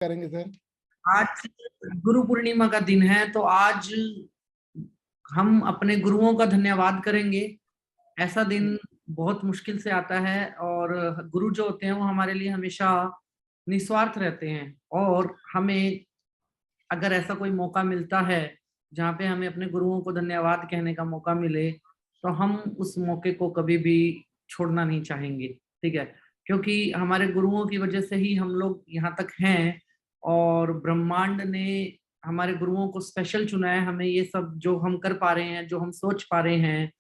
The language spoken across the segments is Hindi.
करेंगे सर। आज गुरु पूर्णिमा का दिन है, तो आज हम अपने गुरुओं का धन्यवाद करेंगे। ऐसा दिन बहुत मुश्किल से आता है, और गुरु जो होते हैं वो हमारे लिए हमेशा निस्वार्थ रहते हैं। और हमें अगर ऐसा कोई मौका मिलता है जहाँ पे हमें अपने गुरुओं को धन्यवाद कहने का मौका मिले, तो हम उस मौके को कभी भी छोड़ना नहीं चाहेंगे। ठीक है, क्योंकि हमारे गुरुओं की वजह से ही हम लोग यहाँ तक हैं, और ब्रह्मांड ने हमारे गुरुओं को स्पेशल चुना है। हमें ये सब जो हम कर पा रहे हैं, जो हम सोच पा रहे हैं,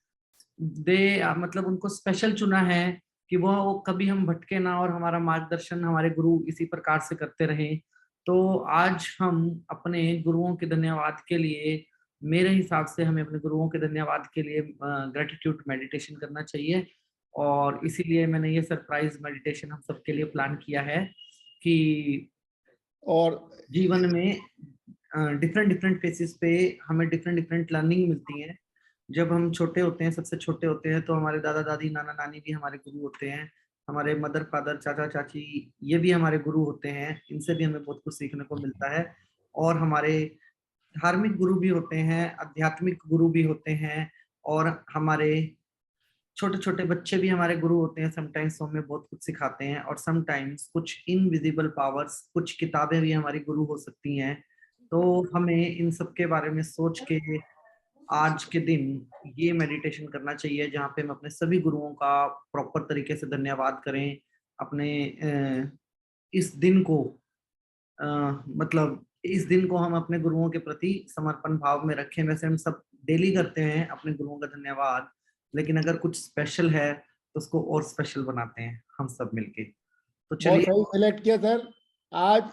मतलब उनको स्पेशल चुना है कि वो कभी हम भटके ना, और हमारा मार्गदर्शन हमारे गुरु इसी प्रकार से करते रहें। तो आज हम अपने गुरुओं के धन्यवाद के लिए, मेरे हिसाब से हमें अपने गुरुओं के धन्यवाद के लिए ग्रेटिट्यूड मेडिटेशन करना चाहिए। और इसीलिए मैंने ये सरप्राइज मेडिटेशन हम सबके लिए प्लान किया है कि और जीवन में डिफरेंट डिफरेंट फेसिस पे हमें डिफरेंट डिफरेंट लर्निंग मिलती है। जब हम छोटे होते हैं, सबसे छोटे होते हैं, तो हमारे दादा दादी नाना नानी भी हमारे गुरु होते हैं। हमारे मदर फादर चाचा चाची ये भी हमारे गुरु होते हैं। इनसे भी हमें बहुत कुछ सीखने को मिलता है। और हमारे धार्मिक गुरु भी होते हैं, आध्यात्मिक गुरु भी होते हैं, और हमारे छोटे छोटे बच्चे भी हमारे गुरु होते हैं। समटाइम्स हमें बहुत कुछ सिखाते हैं, और समटाइम्स कुछ इनविजिबल पावर्स, कुछ किताबें भी हमारी गुरु हो सकती हैं। तो हमें इन सब के बारे में सोच के आज के दिन ये मेडिटेशन करना चाहिए, जहाँ पे हम अपने सभी गुरुओं का प्रॉपर तरीके से धन्यवाद करें। अपने इस दिन को मतलब इस दिन को हम अपने गुरुओं के प्रति समर्पण भाव में रखें। वैसे हम सब डेली करते हैं अपने गुरुओं का धन्यवाद, लेकिन अगर कुछ स्पेशल है तो उसको और स्पेशल बनाते हैं हम सब मिलके। तो बहुत चलिए। सही सिलेक्ट किया सर। आज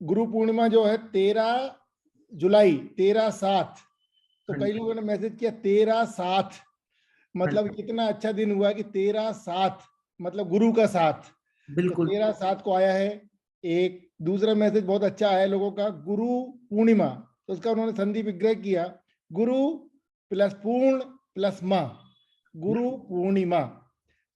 गुरु पूर्णिमा जो है 13 जुलाई, 13/7। तो हाँ कई जी, लोगों ने मैसेज किया 13/7, हाँ मतलब जी, कितना अच्छा दिन हुआ कि 13/7 मतलब गुरु का साथ। तो बिल्कुल। 13/7 को आया है। एक दूसरा मैसेज बहुत अच्छा आया लोगों का, गुरु पूर्णिमा, तो उसका उन्होंने संधि विग्रह किया, गुरु प्लस पूर्ण प्लस माँ, गुरु पूर्णिमा।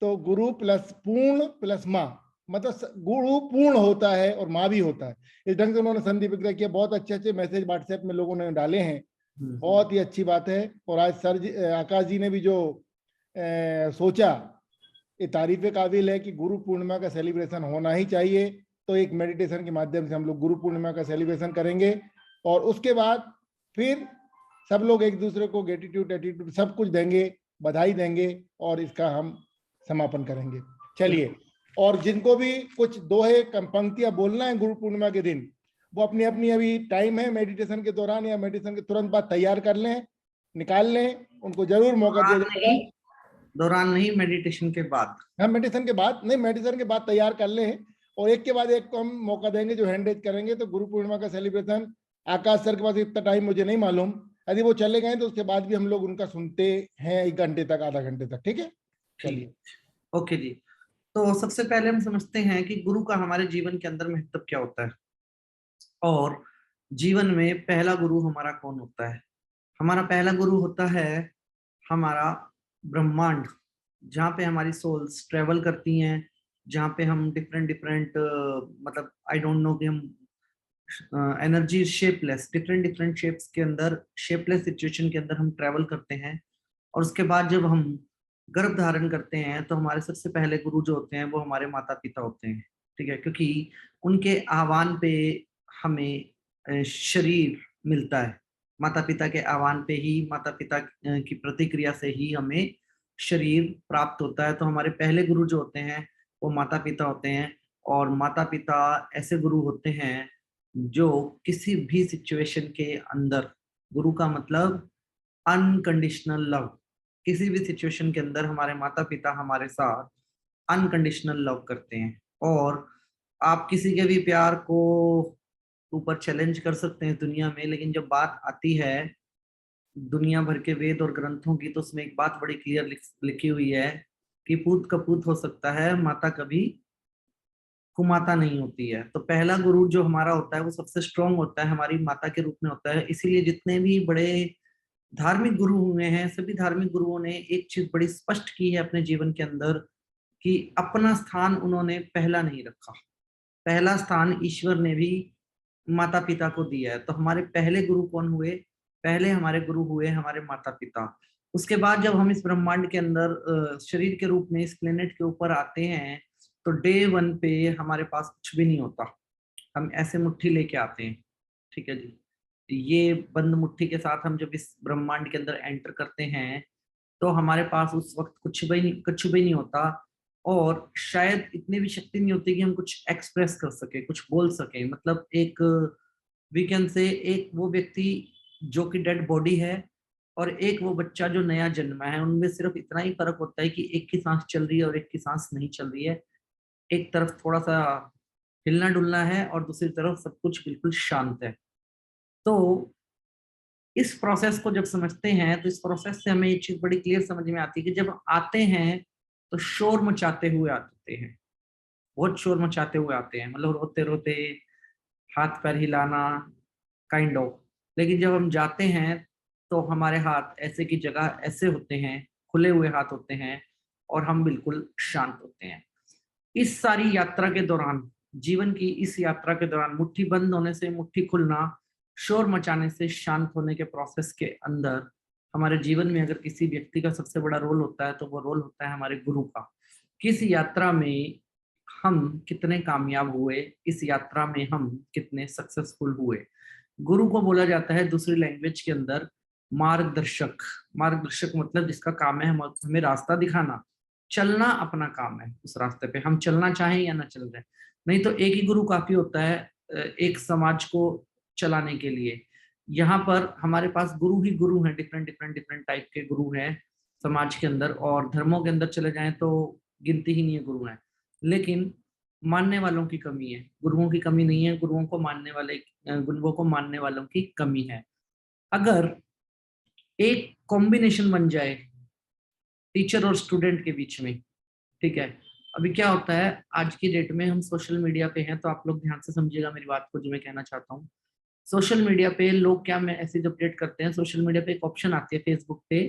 तो गुरु प्लस पूर्ण प्लस माँ, मतलब गुरु पूर्ण होता है और माँ भी होता है। इस ढंग से उन्होंने संधि विग्रह किया। बहुत अच्छे अच्छे मैसेज व्हाट्सएप में लोगों ने डाले हैं। बहुत ही अच्छी बात है। और आज सर जी, आकाश जी ने भी जो सोचा, ये तारीफ काबिल है कि गुरु पूर्णिमा का सेलिब्रेशन होना ही चाहिए। तो एक मेडिटेशन के माध्यम से हम लोग गुरु पूर्णिमा का सेलिब्रेशन करेंगे, और उसके बाद फिर सब लोग एक दूसरे को ग्रेटिट्यूड एटीट्यूड सब कुछ देंगे, बधाई देंगे, और इसका हम समापन करेंगे। चलिए, और जिनको भी कुछ दोहे पंक्तियां बोलना है गुरु पूर्णिमा के दिन, वो अपनी अपनी, अभी टाइम है मेडिटेशन के दौरान या मेडिटेशन के तुरंत बाद तैयार कर लें, निकाल लें, उनको जरूर मौका दिया दौरान जाएगा। नहीं, दौरान नहीं, मेडिटेशन के बाद। हम मेडिटेशन के बाद नहीं, मेडिटेशन के बाद तैयार कर लें, और एक के बाद एक को हम मौका देंगे जो हैंड रेज करेंगे। तो गुरु पूर्णिमा का सेलिब्रेशन, आकाश सर के पास इतना टाइम मुझे नहीं मालूम, यदि वो चले गए तो उसके बाद भी हम लोग उनका सुनते हैं 1 घंटे तक, आधा घंटे तक। ठीक है, ठीक, चलिए। ओके जी। तो सबसे पहले हम समझते हैं कि गुरु का हमारे जीवन के अंदर महत्व क्या होता है, और जीवन में पहला गुरु हमारा कौन होता है। हमारा पहला गुरु होता है हमारा ब्रह्मांड, जहाँ पे हमारी सोल्स ट्रेवल करती हैं, जहाँ पे हम डिफरेंट डिफरेंट मतलब आई डोंट नो कि हम energy shapeless, different different shapes के अंदर, शेपलेस सिचुएशन के अंदर हम ट्रेवल करते हैं। और उसके बाद जब हम गर्भ धारण करते हैं, तो हमारे सबसे पहले गुरु जो होते हैं वो हमारे माता पिता होते हैं। ठीक है, क्योंकि उनके आह्वान पे हमें शरीर मिलता है। माता पिता के आह्वान पे ही, माता पिता की प्रतिक्रिया से ही हमें शरीर प्राप्त होता है। तो हमारे पहले गुरु जो होते हैं वो माता पिता होते हैं। और माता पिता ऐसे गुरु होते हैं जो किसी भी सिचुएशन के अंदर, गुरु का मतलब अनकंडीशनल लव, किसी भी सिचुएशन के अंदर हमारे माता पिता हमारे साथ अनकंडीशनल लव करते हैं। और आप किसी के भी प्यार को ऊपर चैलेंज कर सकते हैं दुनिया में, लेकिन जब बात आती है दुनिया भर के वेद और ग्रंथों की, तो उसमें एक बात बड़ी क्लियर लिखी हुई है कि पूत कपूत हो सकता है, माता कभी कुमाता नहीं होती है। तो पहला गुरु जो हमारा होता है वो सबसे स्ट्रांग होता है, हमारी माता के रूप में होता है। इसीलिए जितने भी बड़े धार्मिक गुरु हुए हैं, सभी धार्मिक गुरुओं ने एक चीज बड़ी स्पष्ट की है अपने जीवन के अंदर, कि अपना स्थान उन्होंने पहला नहीं रखा। पहला स्थान ईश्वर ने भी माता पिता को दिया है। तो हमारे पहले गुरु कौन हुए? पहले हमारे गुरु हुए हमारे माता पिता। उसके बाद जब हम इस ब्रह्मांड के अंदर शरीर के रूप में इस प्लेनेट के ऊपर आते हैं, तो डे 1 पे हमारे पास कुछ भी नहीं होता। हम ऐसे मुट्ठी लेके आते हैं, ठीक है जी। ये बंद मुट्ठी के साथ हम जब इस ब्रह्मांड के अंदर एंटर करते हैं, तो हमारे पास उस वक्त कुछ भी नहीं होता, और शायद इतनी भी शक्ति नहीं होती कि हम कुछ एक्सप्रेस कर सके, कुछ बोल सके। मतलब एक वीकेंड से एक वो व्यक्ति जो कि डेड बॉडी है, और एक वो बच्चा जो नया जन्मा है, उनमें सिर्फ इतना ही फर्क होता है कि एक की सांस चल रही है और एक की सांस नहीं चल रही है। एक तरफ थोड़ा सा हिलना डुलना है और दूसरी तरफ सब कुछ बिल्कुल शांत है। तो इस प्रोसेस को जब समझते हैं, तो इस प्रोसेस से हमें ये चीज बड़ी क्लियर समझ में आती है कि जब आते हैं तो शोर मचाते हुए आते हैं, बहुत शोर मचाते हुए आते हैं, मतलब रोते रोते, हाथ पैर हिलाना, काइंड ऑफ। लेकिन जब हम जाते हैं तो हमारे हाथ ऐसे की जगह ऐसे होते हैं, खुले हुए हाथ होते हैं, और हम बिल्कुल शांत होते हैं। इस सारी यात्रा के दौरान, जीवन की इस यात्रा के दौरान, मुट्ठी बंद होने से मुट्ठी खुलना, शोर मचाने से शांत होने के प्रोसेस के अंदर, हमारे जीवन में अगर किसी व्यक्ति का सबसे बड़ा रोल होता है, तो वो रोल होता है हमारे गुरु का। किस यात्रा में हम कितने कामयाब हुए, इस यात्रा में हम कितने सक्सेसफुल हुए। गुरु को बोला जाता है दूसरी लैंग्वेज के अंदर मार्गदर्शक। मार्गदर्शक मतलब जिसका काम है हमें रास्ता दिखाना, चलना अपना काम है उस रास्ते पे, हम चलना चाहें या ना चल रहे। नहीं तो एक ही गुरु काफी होता है एक समाज को चलाने के लिए। यहाँ पर हमारे पास गुरु ही गुरु हैं, डिफरेंट डिफरेंट डिफरेंट टाइप के गुरु हैं समाज के अंदर, और धर्मों के अंदर चले जाएं तो गिनती ही नहीं है गुरु हैं। लेकिन मानने वालों की कमी है, गुरुओं की कमी नहीं है, गुरुओं को मानने वाले, गुरुओं को मानने वालों की कमी है। अगर एक कॉम्बिनेशन बन जाए टीचर और स्टूडेंट के बीच में, ठीक है। अभी क्या होता है, आज की डेट में हम सोशल मीडिया पे हैं, तो आप लोग ध्यान से समझिएगा मेरी बात को जो मैं कहना चाहता हूँ। सोशल मीडिया पे लोग क्या मैसेज अपडेट करते हैं, सोशल मीडिया पे एक ऑप्शन आती है फेसबुक पे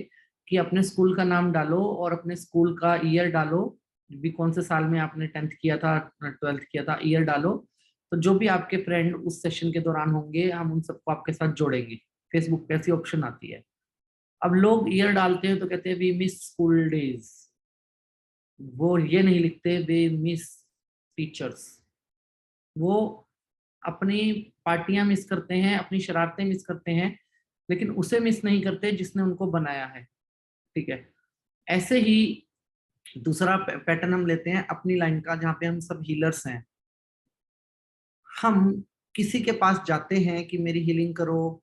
कि अपने स्कूल का नाम डालो और अपने स्कूल का ईयर डालो, भी कौन से साल में आपने 10th किया था, 12th किया था, ईयर डालो। तो जो भी आपके फ्रेंड उस सेशन के दौरान होंगे, हम उन सबको आपके साथ जोड़ेंगे। फेसबुक पे ऐसी ऑप्शन आती है। अब लोग ईयर डालते हैं तो कहते हैं वी मिस स्कूल डेज, वो ये नहीं लिखते वे मिस टीचर्स। वो अपनी पार्टियां मिस करते हैं, अपनी शरारतें मिस करते हैं, लेकिन उसे मिस नहीं करते जिसने उनको बनाया है, ठीक है। ऐसे ही दूसरा पैटर्न हम लेते हैं अपनी लाइन का, जहाँ पे हम सब हीलर्स हैं। हम किसी के पास जाते हैं कि मेरी हीलिंग करो,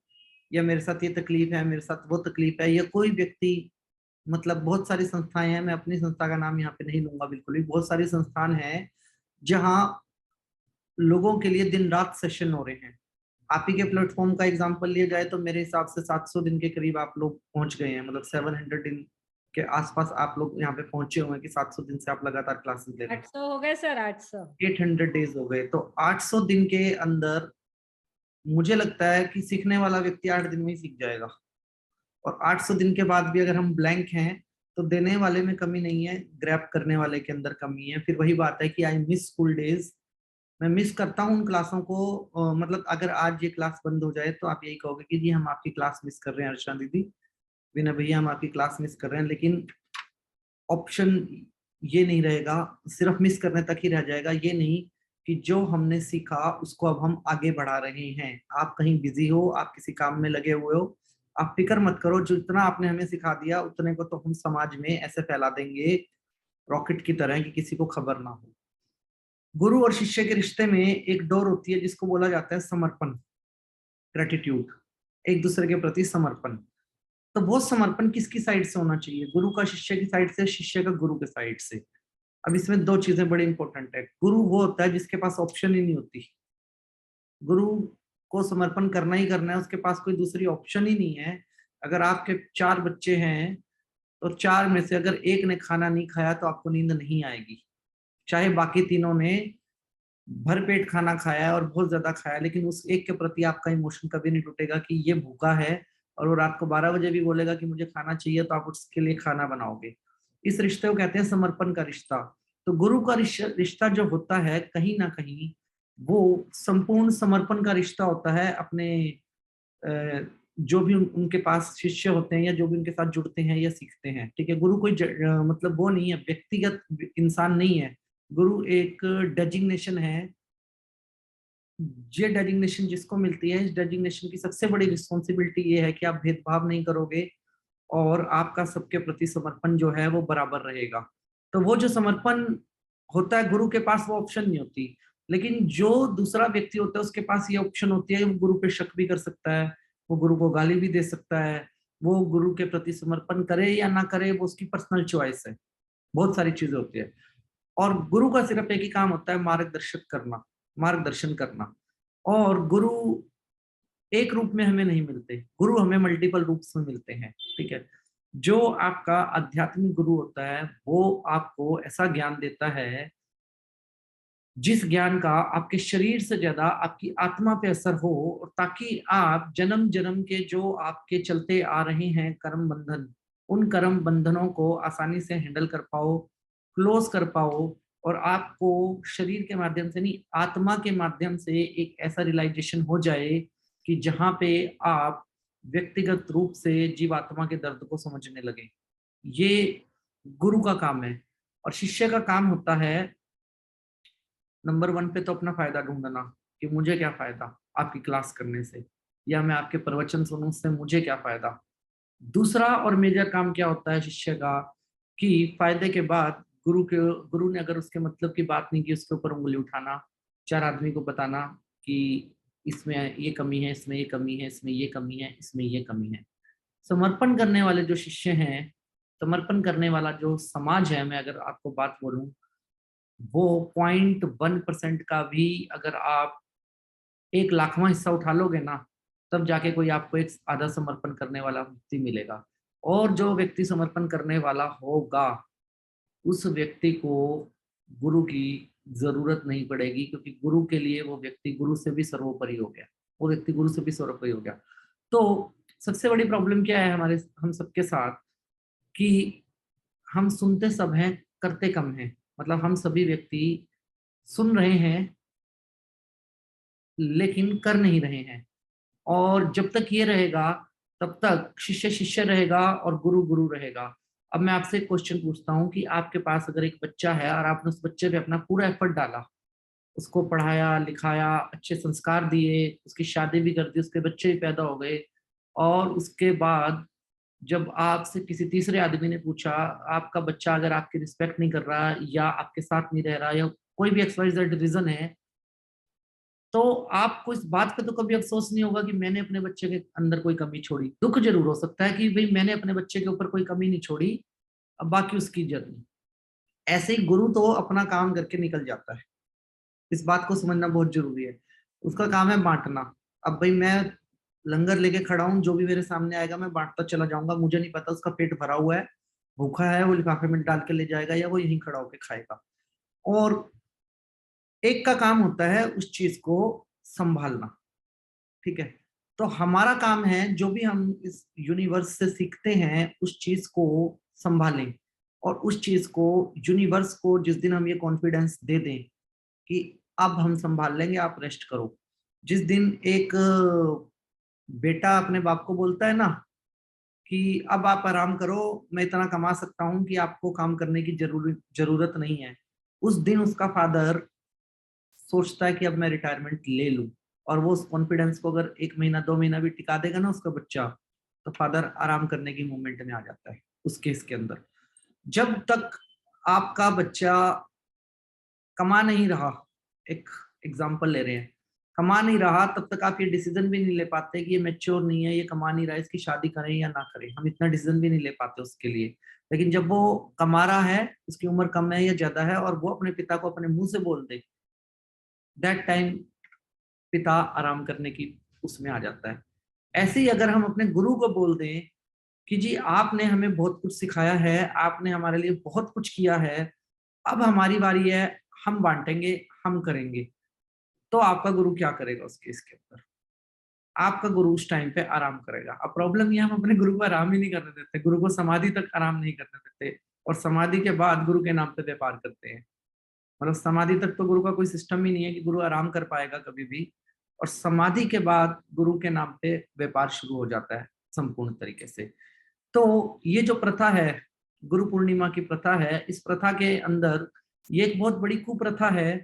या मेरे साथ ये तकलीफ है, मेरे साथ वो तकलीफ है, या कोई व्यक्ति, मतलब बहुत सारी संस्थाएं हैं, मैं अपनी संस्था का नाम यहाँ पे नहीं लूंगा बिल्कुल भी, बहुत सारी संस्थान है जहाँ लोगों के लिए दिन रात सेशन हो रहे हैं। आप ही के प्लेटफॉर्म का एग्जांपल लिया जाए तो मेरे हिसाब से 700 दिन के करीब आप लोग पहुंच गए हैं, मतलब 700 दिन के आसपास आप लोग यहाँ पे पहुंचे हुए हैं कि 700 दिन से आप लगातार क्लासेस ले रहे हैं। 800 हो गए सर, 800 800 डेज हो गए, तो 800 दिन के अंदर मुझे लगता है कि सीखने वाला व्यक्ति 8 दिन में ही सीख जाएगा। और 800 दिन के बाद भी अगर हम ब्लैंक हैं, तो देने वाले में कमी नहीं है, ग्रैब करने वाले के अंदर कमी है। फिर वही बात है कि आई मिस स्कूल डेज, मैं मिस करता हूँ उन क्लासों को। मतलब अगर आज ये क्लास बंद हो जाए तो आप यही कहोगे कि जी हम आपकी क्लास मिस कर रहे हैं अर्चना दीदी, विनय भैया हम आपकी क्लास मिस कर रहे हैं। लेकिन ऑप्शन ये नहीं रहेगा, सिर्फ मिस करने तक ही रह जाएगा, ये नहीं कि जो हमने सीखा उसको अब हम आगे बढ़ा रहे हैं। आप कहीं बिजी हो, आप किसी काम में लगे हुए हो, आप फिक्र मत करो, जितना आपने हमें सिखा दिया उतने को तो हम समाज में ऐसे फैला देंगे रॉकेट की तरह कि किसी को खबर ना हो। गुरु और शिष्य के रिश्ते में एक डोर होती है जिसको बोला जाता है समर्पण, ग्रेटिट्यूड, एक दूसरे के प्रति समर्पण। तो वो समर्पण किसकी साइड से होना चाहिए, गुरु का शिष्य की साइड से, शिष्य का गुरु के साइड से। अब इसमें दो चीजें बड़ी इंपॉर्टेंट है। गुरु वो होता है जिसके पास ऑप्शन ही नहीं होती, गुरु को समर्पण करना ही करना है, उसके पास कोई दूसरी ऑप्शन ही नहीं है। अगर आपके 4 बच्चे हैं तो 4 में से अगर एक ने खाना नहीं खाया तो आपको नींद नहीं आएगी, चाहे बाकी तीनों ने भरपेट खाना खाया है और बहुत ज्यादा खाया, लेकिन उस एक के प्रति आपका इमोशन कभी नहीं टूटेगा कि ये भूखा है और वो रात को 12 बजे भी बोलेगा कि मुझे खाना चाहिए, तो आप उसके लिए खाना बनाओगे। इस रिश्ते को कहते हैं समर्पण का रिश्ता। तो गुरु का रिश्ता जो होता है, कहीं ना कहीं वो संपूर्ण समर्पण का रिश्ता होता है अपने जो भी उनके पास शिष्य होते हैं या जो भी उनके साथ जुड़ते हैं या सीखते हैं, ठीक है। गुरु कोई मतलब वो नहीं है, व्यक्तिगत इंसान नहीं है। गुरु एक डेजिग्नेशन है। ये डेजिग्नेशन जिसको मिलती है, इस डेजिग्नेशन की सबसे बड़ी रिस्पॉन्सिबिलिटी ये है कि आप भेदभाव नहीं करोगे और आपका सबके प्रति समर्पण जो है वो बराबर रहेगा। तो वो जो समर्पण होता है गुरु के पास, वो ऑप्शन नहीं होती। लेकिन जो दूसरा व्यक्ति होता है उसके पास ये ऑप्शन होती है, वो गुरु पे शक भी कर सकता है, वो गुरु को गाली भी दे सकता है, वो गुरु के प्रति समर्पण करे या ना करे वो उसकी पर्सनल चॉइस है। बहुत सारी चीजें होती है। और गुरु का सिर्फ एक ही काम होता है, मार्गदर्शक करना, मार्गदर्शन करना। और गुरु एक रूप में हमें नहीं मिलते, गुरु हमें मल्टीपल रूप्स में मिलते हैं, ठीक है। जो आपका आध्यात्मिक गुरु होता है वो आपको ऐसा ज्ञान देता है जिस ज्ञान का आपके शरीर से ज्यादा आपकी आत्मा पे असर हो, और ताकि आप जन्म जन्म के जो आपके चलते आ रहे हैं कर्म बंधन, उन कर्म बंधनों को आसानी से हैंडल कर पाओ, क्लोज कर पाओ, और आपको शरीर के माध्यम से नहीं, आत्मा के माध्यम से एक ऐसा रियलाइजेशन हो जाए कि जहां पे आप व्यक्तिगत रूप से जीवात्मा के दर्द को समझने लगे। ये गुरु का काम है। और शिष्य का काम होता है नंबर वन पे तो अपना फायदा ढूंढना, कि मुझे क्या फायदा आपकी क्लास करने से, या मैं आपके प्रवचन सुनूं उससे मुझे क्या फायदा। दूसरा और मेजर काम क्या होता है शिष्य का, कि फायदे के बाद गुरु ने अगर उसके मतलब की बात नहीं की, उसके ऊपर उंगली उठाना, चार आदमी को बताना कि इसमें ये कमी है, इसमें ये कमी है, इसमें ये कमी है, इसमें ये कमी है। समर्पण करने वाले जो शिष्य हैं, समर्पण करने वाला जो समाज है, मैं अगर आपको बात बोलूं, वो 0.1% का भी अगर आप 1 लाखवां हिस्सा उठा लोगे ना, तब जाके कोई आपको एक आधा समर्पण करने वाला व्यक्ति मिलेगा। और जो व्यक्ति समर्पण करने वाला होगा उस व्यक्ति को गुरु की जरूरत नहीं पड़ेगी, क्योंकि गुरु के लिए वो व्यक्ति गुरु से भी सर्वोपरि हो गया, वो व्यक्ति गुरु से भी सर्वोपरि हो गया। तो सबसे बड़ी प्रॉब्लम क्या है हमारे हम सबके साथ, कि हम सुनते सब हैं, करते कम हैं। मतलब हम सभी व्यक्ति सुन रहे हैं लेकिन कर नहीं रहे हैं। और जब तक ये रहेगा तब तक शिष्य शिष्य रहेगा और गुरु गुरु रहेगा। अब मैं आपसे एक क्वेश्चन पूछता हूँ कि आपके पास अगर एक बच्चा है और आपने उस बच्चे पे अपना पूरा एफर्ट डाला, उसको पढ़ाया लिखाया, अच्छे संस्कार दिए, उसकी शादी भी कर दी, उसके बच्चे भी पैदा हो गए, और उसके बाद जब आपसे किसी तीसरे आदमी ने पूछा, आपका बच्चा अगर आपकी रिस्पेक्ट नहीं कर रहा या आपके साथ नहीं रह रहा या कोई भी XYZ रीजन है, तो आपको इस बात पे तो कभी अफसोस नहीं होगा कि मैंने अपने बच्चे के अंदर कोई कमी छोड़ी। दुख जरूर हो सकता है कि भाई मैंने अपने बच्चे के ऊपर कोई कमी नहीं छोड़ी, अब बाकी उसकी जर्नी। ऐसे ही गुरु तो अपना काम करके निकल जाता है। इस बात को समझना बहुत जरूरी है। उसका काम है बांटना। अब भाई मैं लंगर लेके खड़ा हूँ, जो भी मेरे सामने आएगा मैं बांटता चला जाऊंगा, मुझे नहीं पता उसका पेट भरा हुआ है, भूखा है, वो लिफाफे में डाल के ले जाएगा या वो यहीं खड़ा होके खाएगा। और एक का काम होता है उस चीज को संभालना, ठीक है। तो हमारा काम है जो भी हम इस यूनिवर्स से सीखते हैं उस चीज को संभालें, और उस चीज को, यूनिवर्स को जिस दिन हम ये कॉन्फिडेंस दे दें कि अब हम संभाल लेंगे, आप रेस्ट करो। जिस दिन एक बेटा अपने बाप को बोलता है ना कि अब आप आराम करो, मैं इतना कमा सकता हूँ कि आपको काम करने की जरूरत नहीं है, उस दिन उसका फादर सोचता है कि अब मैं रिटायरमेंट ले लूं। और वो उस कॉन्फिडेंस को अगर 1 महीना 2 महीना भी टिका देगा ना उसका बच्चा, तो फादर आराम करने की मूवमेंट में आ जाता है उस केस के अंदर। जब तक आपका बच्चा कमा नहीं रहा, एक एग्जाम्पल ले रहे हैं, कमा नहीं रहा, तब तक आप ये डिसीजन भी नहीं ले पाते कि ये मैच्योर नहीं है, ये कमा नहीं रहा है, इसकी शादी करें या ना करें। हम इतना डिसीजन भी नहीं ले पाते उसके लिए। लेकिन जब वो कमा रहा है, उसकी उम्र कम है या ज्यादा है, और वो अपने पिता को अपने मुंह से बोल दे, दैट टाइम पिता आराम करने की उसमें आ जाता है। ऐसे ही अगर हम अपने गुरु को बोल दें कि जी आपने हमें बहुत कुछ सिखाया है, आपने हमारे लिए बहुत कुछ किया है, अब हमारी बारी है, हम बांटेंगे, हम करेंगे, तो आपका गुरु क्या करेगा उस केस के अंदर? आपका गुरु उस टाइम पे आराम करेगा। अब प्रॉब्लम ये, हम अपने गुरु को आराम ही नहीं करने देते, गुरु को समाधि तक आराम नहीं करने देते, और समाधि के बाद गुरु के नाम पे व्यापार करते हैं। मतलब समाधि तक तो गुरु का कोई सिस्टम ही नहीं है कि गुरु आराम कर पाएगा कभी भी, और समाधि के बाद गुरु के नाम पे व्यापार शुरू हो जाता है संपूर्ण तरीके से। तो ये जो प्रथा है, गुरु पूर्णिमा की प्रथा है, इस प्रथा के अंदर ये एक बहुत बड़ी कुप्रथा है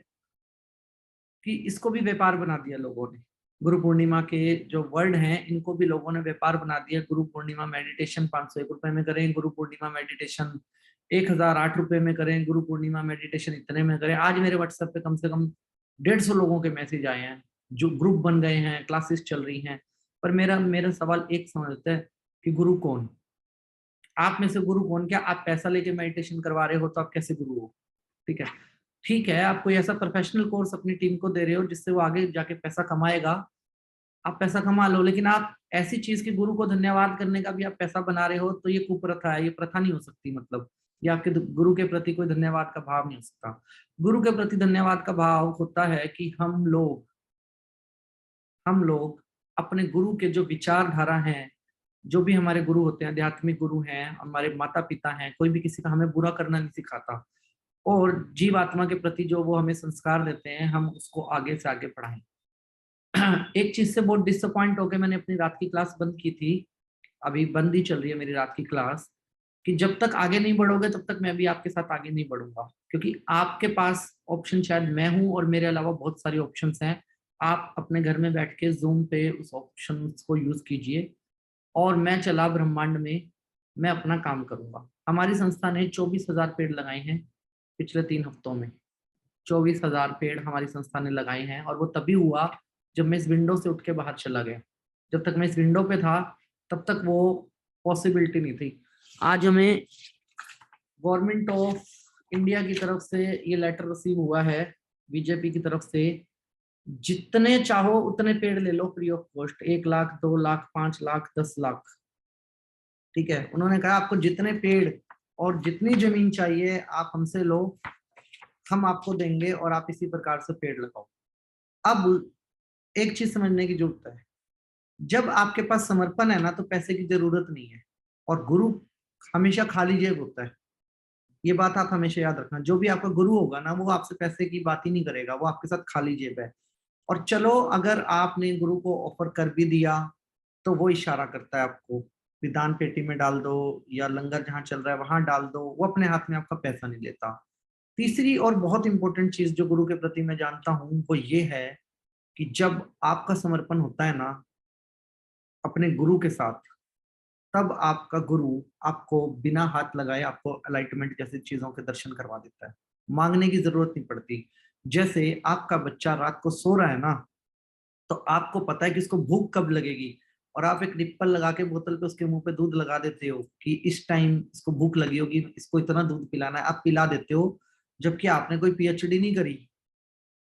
कि इसको भी व्यापार बना दिया लोगों ने। गुरु पूर्णिमा के जो वर्ड हैं इनको भी लोगों ने व्यापार बना दिया। गुरु पूर्णिमा मेडिटेशन 501 रुपए में करें, गुरु पूर्णिमा मेडिटेशन 1008 रुपए में करें, गुरु पूर्णिमा मेडिटेशन इतने में करें। आज मेरे व्हाट्सएप पे कम से कम 150 लोगों के मैसेज आए हैं, जो ग्रुप बन गए हैं, क्लासेस चल रही हैं। पर मेरा मेरा सवाल एक समझता है कि गुरु कौन? आप में से गुरु कौन? क्या आप पैसा लेके मेडिटेशन करवा रहे हो तो आप कैसे गुरु हो? ठीक है, ठीक है, आप कोई ऐसा प्रोफेशनल कोर्स अपनी टीम को दे रहे हो जिससे वो आगे जाके पैसा कमाएगा, आप पैसा कमा लो, लेकिन आप ऐसी चीज की गुरु को धन्यवाद करने का भी आप पैसा बना रहे हो, तो ये कुप्रथा है, ये प्रथा नहीं हो सकती। मतलब ये आपके गुरु के प्रति कोई धन्यवाद का भाव नहीं हो सकता। गुरु के प्रति धन्यवाद का भाव होता है कि हम लोग अपने गुरु के जो विचारधारा हैं, जो भी हमारे गुरु होते हैं, आध्यात्मिक गुरु हैं, हमारे माता पिता हैं, कोई भी किसी का हमें बुरा करना नहीं सिखाता, और जीव आत्मा के प्रति जो वो हमें संस्कार देते हैं, हम उसको आगे से आगे बढ़ाएं। एक चीज से बहुत डिसअपॉइंट होकर मैंने अपनी रात की क्लास बंद की थी, अभी बंद ही चल रही है मेरी रात की क्लास, कि जब तक आगे नहीं बढ़ोगे तब तक मैं भी आपके साथ आगे नहीं बढ़ूंगा, क्योंकि आपके पास ऑप्शन शायद मैं हूं और मेरे अलावा बहुत सारी ऑप्शंस हैं। आप अपने घर में बैठ के जूम पे उस ऑप्शन को यूज कीजिए, और मैं चला ब्रह्मांड में, मैं अपना काम करूंगा। हमारी संस्था ने 24,000 पेड़ लगाए हैं पिछले 3 हफ्तों में। 24,000 पेड़ हमारी संस्था ने लगाए हैं, और वो तभी हुआ जब मैं इस विंडो से उठ के बाहर चला गया। जब तक मैं इस विंडो पे था तब तक वो पॉसिबिलिटी नहीं थी। आज हमें गवर्नमेंट ऑफ इंडिया की तरफ से ये लेटर रिसीव हुआ है, बीजेपी की तरफ से, जितने चाहो उतने पेड़ ले लो free of cost, 1 lakh, 2 lakh, 5 lakh, 10 lakh. ठीक है, उन्होंने कहा आपको जितने पेड़ और जितनी जमीन चाहिए आप हमसे लो, हम आपको देंगे और आप इसी प्रकार से पेड़ लगाओ। अब एक चीज समझने की जरूरत है, जब आपके पास समर्पण है ना तो पैसे की जरूरत नहीं है, और गुरु हमेशा खाली जेब होता है। ये बात आप हमेशा याद रखना, जो भी आपका गुरु होगा ना वो आपसे पैसे की बात ही नहीं करेगा, वो आपके साथ खाली जेब है। और चलो अगर आपने गुरु को ऑफर कर भी दिया तो वो इशारा करता है आपको, विधान पेटी में डाल दो या लंगर जहां चल रहा है वहां डाल दो, वो अपने हाथ में आपका पैसा नहीं लेता। तीसरी और बहुत इंपॉर्टेंट चीज जो गुरु के प्रति मैं जानता हूं वो ये है कि जब आपका समर्पण होता है ना अपने गुरु के साथ, तब आपका गुरु आपको बिना हाथ लगाए आपको अलाइटमेंट जैसी चीजों के दर्शन करवा देता है। मांगने की जरूरत नहीं पड़ती। जैसे आपका बच्चा रात को सो रहा है ना, तो आपको पता है कि इसको भूख कब लगेगी, और आप एक निप्पल लगा के बोतल पे उसके मुंह पे दूध लगा देते हो कि इस टाइम इसको भूख लगी होगी, इसको इतना दूध पिलाना है, आप पिला देते हो। जबकि आपने कोई पीएचडी नहीं करी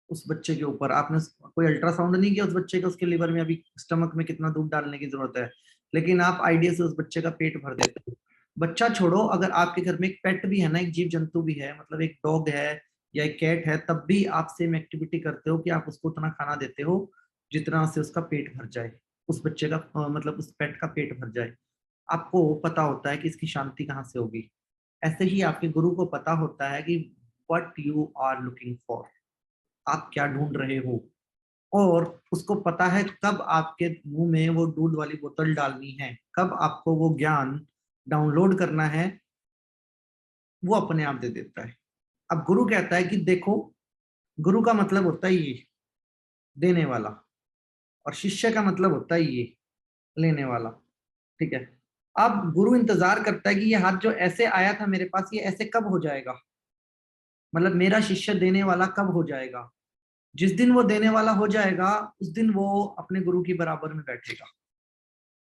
उस बच्चे के ऊपर, आपने कोई अल्ट्रासाउंड नहीं किया उस बच्चे का, उसके लिवर में अभी स्टमक में कितना दूध डालने की जरूरत है, लेकिन आप आइडिया से उस बच्चे का पेट भर देते हो। बच्चा छोड़ो, अगर आपके घर में एक पेट भी है ना, एक जीव जंतु भी है, मतलब एक डॉग है या एक कैट है, तब भी आप सेम एक्टिविटी करते हो कि आप उसको उतना खाना देते हो जितना से उसका पेट भर जाए, उस बच्चे का मतलब उस पेट का पेट भर जाए। आपको पता होता है कि इसकी शांति कहाँ से होगी। ऐसे ही आपके गुरु को पता होता है कि what you are looking for, आप क्या ढूंढ रहे हो, और उसको पता है कब आपके मुंह में वो दूध वाली बोतल डालनी है, कब आपको वो ज्ञान डाउनलोड करना है, वो अपने आप दे देता है। अब गुरु कहता है कि देखो, गुरु का मतलब होता है ये देने वाला, और शिष्य का मतलब होता है ये लेने वाला। ठीक है, अब गुरु इंतजार करता है कि ये हाथ जो ऐसे आया था मेरे पास, ये ऐसे कब हो जाएगा, मतलब मेरा शिष्य देने वाला कब हो जाएगा। जिस दिन वो देने वाला हो जाएगा उस दिन वो अपने गुरु की बराबर में बैठेगा,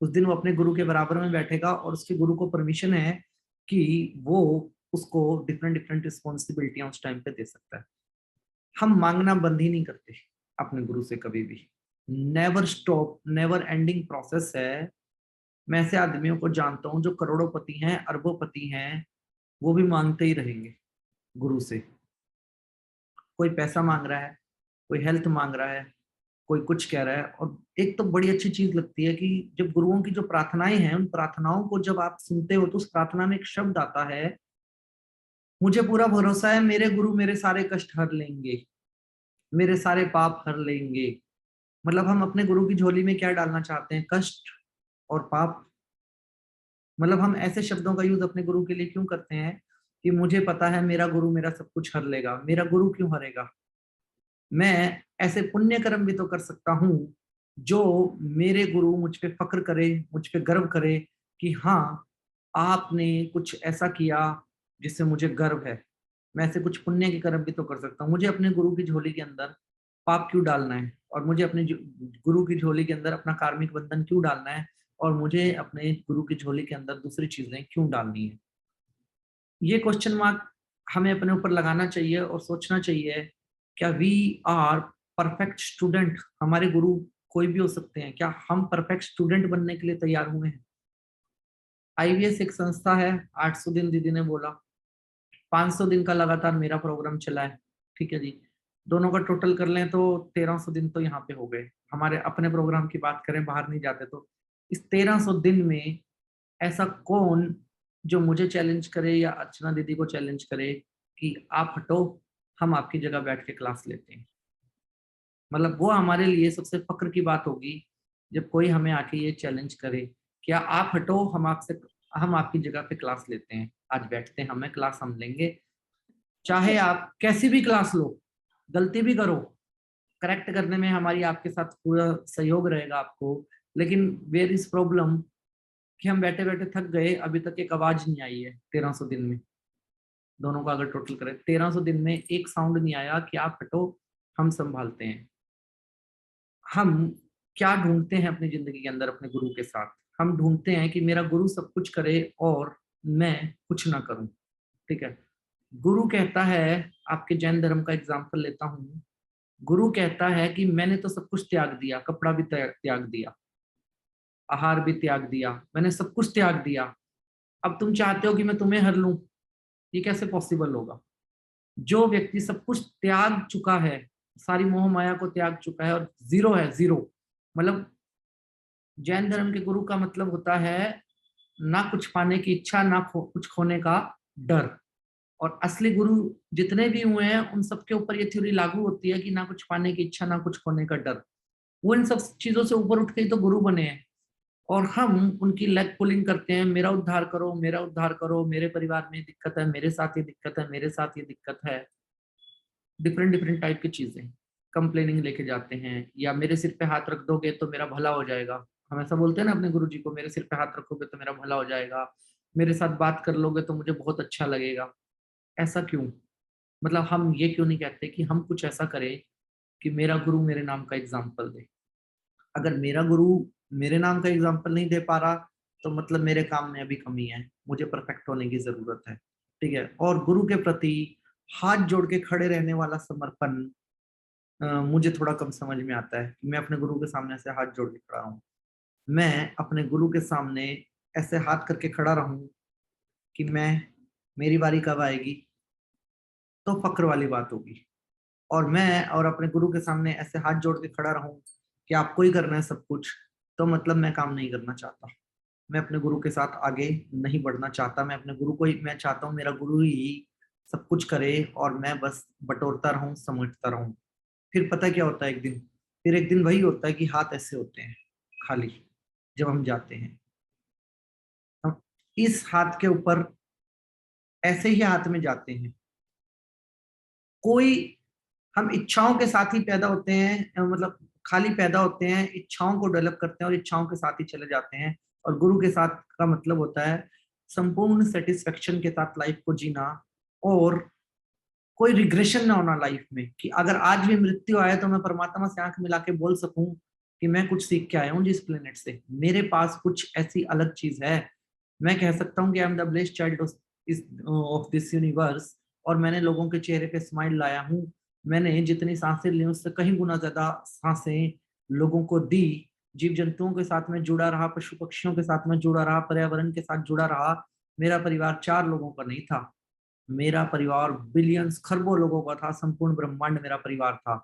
उस दिन वो अपने गुरु के बराबर में बैठेगा, और उसके गुरु को परमिशन है कि वो उसको डिफरेंट डिफरेंट रिस्पॉन्सिबिलिटियां उस टाइम पे दे सकता है। हम मांगना बंद ही नहीं करते अपने गुरु से कभी भी, never stop, never ending process है। मैं ऐसे आदमियों को जानता हूँ जो करोड़ोंपति हैं, अरबोंपति हैं, वो भी मांगते ही रहेंगे गुरु से। कोई पैसा मांग रहा है, कोई हेल्थ मांग रहा है, कोई कुछ कह रहा है। और एक तो बड़ी अच्छी चीज लगती है कि जब गुरुओं की जो प्रार्थनाएं हैं, उन प्रार्थनाओं को जब आप सुनते हो तो उस प्रार्थना में एक शब्द आता है मुझे पूरा भरोसा है मेरे गुरु मेरे सारे कष्ट हर लेंगे, मेरे सारे पाप हर लेंगे। मतलब हम अपने गुरु की झोली में क्या डालना चाहते हैं? कष्ट और पाप। मतलब हम ऐसे शब्दों का यूज अपने गुरु के लिए क्यों करते हैं कि मुझे पता है मेरा गुरु मेरा सब कुछ हर लेगा। मेरा गुरु क्यों हरेगा? मैं ऐसे पुण्य कर्म भी तो कर सकता हूँ जो मेरे गुरु मुझ पे फक्र करे, मुझ पे गर्व करे कि हाँ, आपने कुछ ऐसा किया जिससे मुझे गर्व है। मैं ऐसे कुछ पुण्य के कर्म भी तो कर सकता हूँ। मुझे अपने गुरु की झोली के अंदर पाप क्यों डालना है? और मुझे अपने गुरु की झोली के अंदर अपना कार्मिक बंधन क्यों डालना है? और मुझे अपने गुरु की झोली के अंदर दूसरी चीजें क्यों डालनी है? ये क्वेश्चन मार्क हमें अपने ऊपर लगाना चाहिए और सोचना चाहिए, क्या वी आर परफेक्ट स्टूडेंट? हमारे गुरु कोई भी हो सकते हैं, क्या हम परफेक्ट स्टूडेंट बनने के लिए तैयार हुए हैं? आईवीएस एक संस्था है, 800 दिन दीदी ने बोला, 500 दिन का लगातार मेरा प्रोग्राम चला है। ठीक है जी, दोनों का टोटल कर लें तो 1300 दिन तो यहाँ पे हो गए। हमारे अपने प्रोग्राम की बात करें, बाहर नहीं जाते तो इस 1300 दिन में ऐसा कौन जो मुझे चैलेंज करे या अर्चना दीदी को चैलेंज करे कि आप हटो, हम आपकी जगह बैठ के क्लास लेते हैं? मतलब वो हमारे लिए सबसे फक्र की बात होगी जब कोई हमें आके ये चैलेंज करे, क्या आप हटो, हम आपकी जगह पे क्लास लेते हैं, आज बैठते हैं, हमें क्लास हम लेंगे। चाहे आप कैसी भी क्लास लो, गलती भी करो, करेक्ट करने में हमारी आपके साथ पूरा सहयोग रहेगा आपको। लेकिन वेयर इज प्रॉब्लम कि हम बैठे बैठे थक गए, अभी तक एक आवाज नहीं आई है 1300 दिन में। दोनों का अगर टोटल करें 1300 दिन में एक साउंड नहीं आया कि आप हटो, हम संभालते हैं। हम क्या ढूंढते हैं अपनी जिंदगी के अंदर अपने गुरु के साथ? हम ढूंढते हैं कि मेरा गुरु सब कुछ करे और मैं कुछ ना करूं। ठीक है, गुरु कहता है, आपके जैन धर्म का एग्जाम्पल लेता हूं, गुरु कहता है कि मैंने तो सब कुछ त्याग दिया, कपड़ा भी त्याग दिया, आहार भी त्याग दिया, मैंने सब कुछ त्याग दिया, अब तुम चाहते हो कि मैं तुम्हें हर लूं? ये कैसे पॉसिबल होगा? जो व्यक्ति सब कुछ त्याग चुका है, सारी मोह माया को त्याग चुका है और जीरो है, जीरो, मतलब जैन धर्म के गुरु का मतलब होता है ना कुछ पाने की इच्छा, ना कुछ खोने का डर। और असली गुरु जितने भी हुए हैं उन सबके ऊपर ये थ्योरी लागू होती है कि ना कुछ पाने की इच्छा, ना कुछ खोने का डर। वो इन सब चीजों से ऊपर उठ के ही तो गुरु बने हैं। और हम उनकी लेग पुलिंग करते हैं, मेरा उद्धार करो, मेरा उद्धार करो, मेरे परिवार में दिक्कत है, मेरे साथ ये दिक्कत है, मेरे साथ ये दिक्कत है। डिफरेंट डिफरेंट टाइप की चीजें, कंप्लेनिंग लेके जाते हैं, या मेरे सिर पे हाथ रख दोगे तो मेरा भला हो जाएगा। हम ऐसा बोलते हैं ना अपने गुरु जी को, मेरे सिर पे हाथ रखोगे तो मेरा भला हो जाएगा, मेरे साथ बात कर लोगे तो मुझे बहुत अच्छा लगेगा। ऐसा क्यों? मतलब हम ये क्यों नहीं कहते कि हम कुछ ऐसा करें कि मेरा गुरु मेरे नाम का एग्जाम्पल दे? अगर मेरा गुरु मेरे नाम का एग्जाम्पल नहीं दे पा रहा तो मतलब मेरे काम में अभी कमी है, मुझे परफेक्ट होने की जरूरत है। ठीक है, और गुरु के प्रति हाथ जोड़ के खड़े रहने वाला समर्पण मुझे थोड़ा कम समझ में आता है कि मैं अपने गुरु के सामने ऐसे हाथ जोड़ के खड़ा हूँ। मैं अपने गुरु के सामने ऐसे हाथ करके खड़ा रहूं कि मेरी बारी कब आएगी, तो फक्र वाली बात होगी। और मैं और अपने गुरु के सामने ऐसे हाथ जोड़ के खड़ा रहूं कि आपको ही करना है सब कुछ, तो मतलब मैं काम नहीं करना चाहता, मैं अपने गुरु के साथ आगे नहीं बढ़ना चाहता। मैं अपने गुरु को ही, मैं चाहता हूँ मेरा गुरु ही सब कुछ करे और मैं बस बटोरता रहूं, समेटता रहूं। फिर पता क्या होता है, फिर एक दिन वही होता है कि हाथ ऐसे होते हैं खाली। जब हम जाते हैं, हम इस हाथ के ऊपर ऐसे ही हाथ में जाते हैं। कोई, हम इच्छाओं के साथ ही पैदा होते हैं, मतलब खाली पैदा होते हैं, इच्छाओं को डेवलप करते हैं और इच्छाओं के साथ ही चले जाते हैं। और गुरु के साथ का मतलब होता है संपूर्ण सेटिस्फेक्शन के साथ लाइफ को जीना, और कोई रिग्रेशन ना होना लाइफ में, कि अगर आज भी मृत्यु आए तो मैं परमात्मा से आंख मिला के बोल सकूं कि मैं कुछ सीख के आया हूँ जिस प्लेनेट से, मेरे पास कुछ ऐसी अलग चीज है। मैं कह सकता हूँ कि I am the blessed child of this universe, और मैंने लोगों के चेहरे पे स्माइल लाया हूँ। मैंने जितनी सांसें ली उससे कहीं गुना ज्यादा सांसें लोगों को दी। जीव जंतुओं के साथ में जुड़ा रहा, पशु पक्षियों के साथ में जुड़ा रहा, पर्यावरण के साथ जुड़ा रहा। मेरा परिवार 4 लोगों का नहीं था, मेरा परिवार बिलियंस खरबों लोगों का था, संपूर्ण ब्रह्मांड मेरा परिवार था।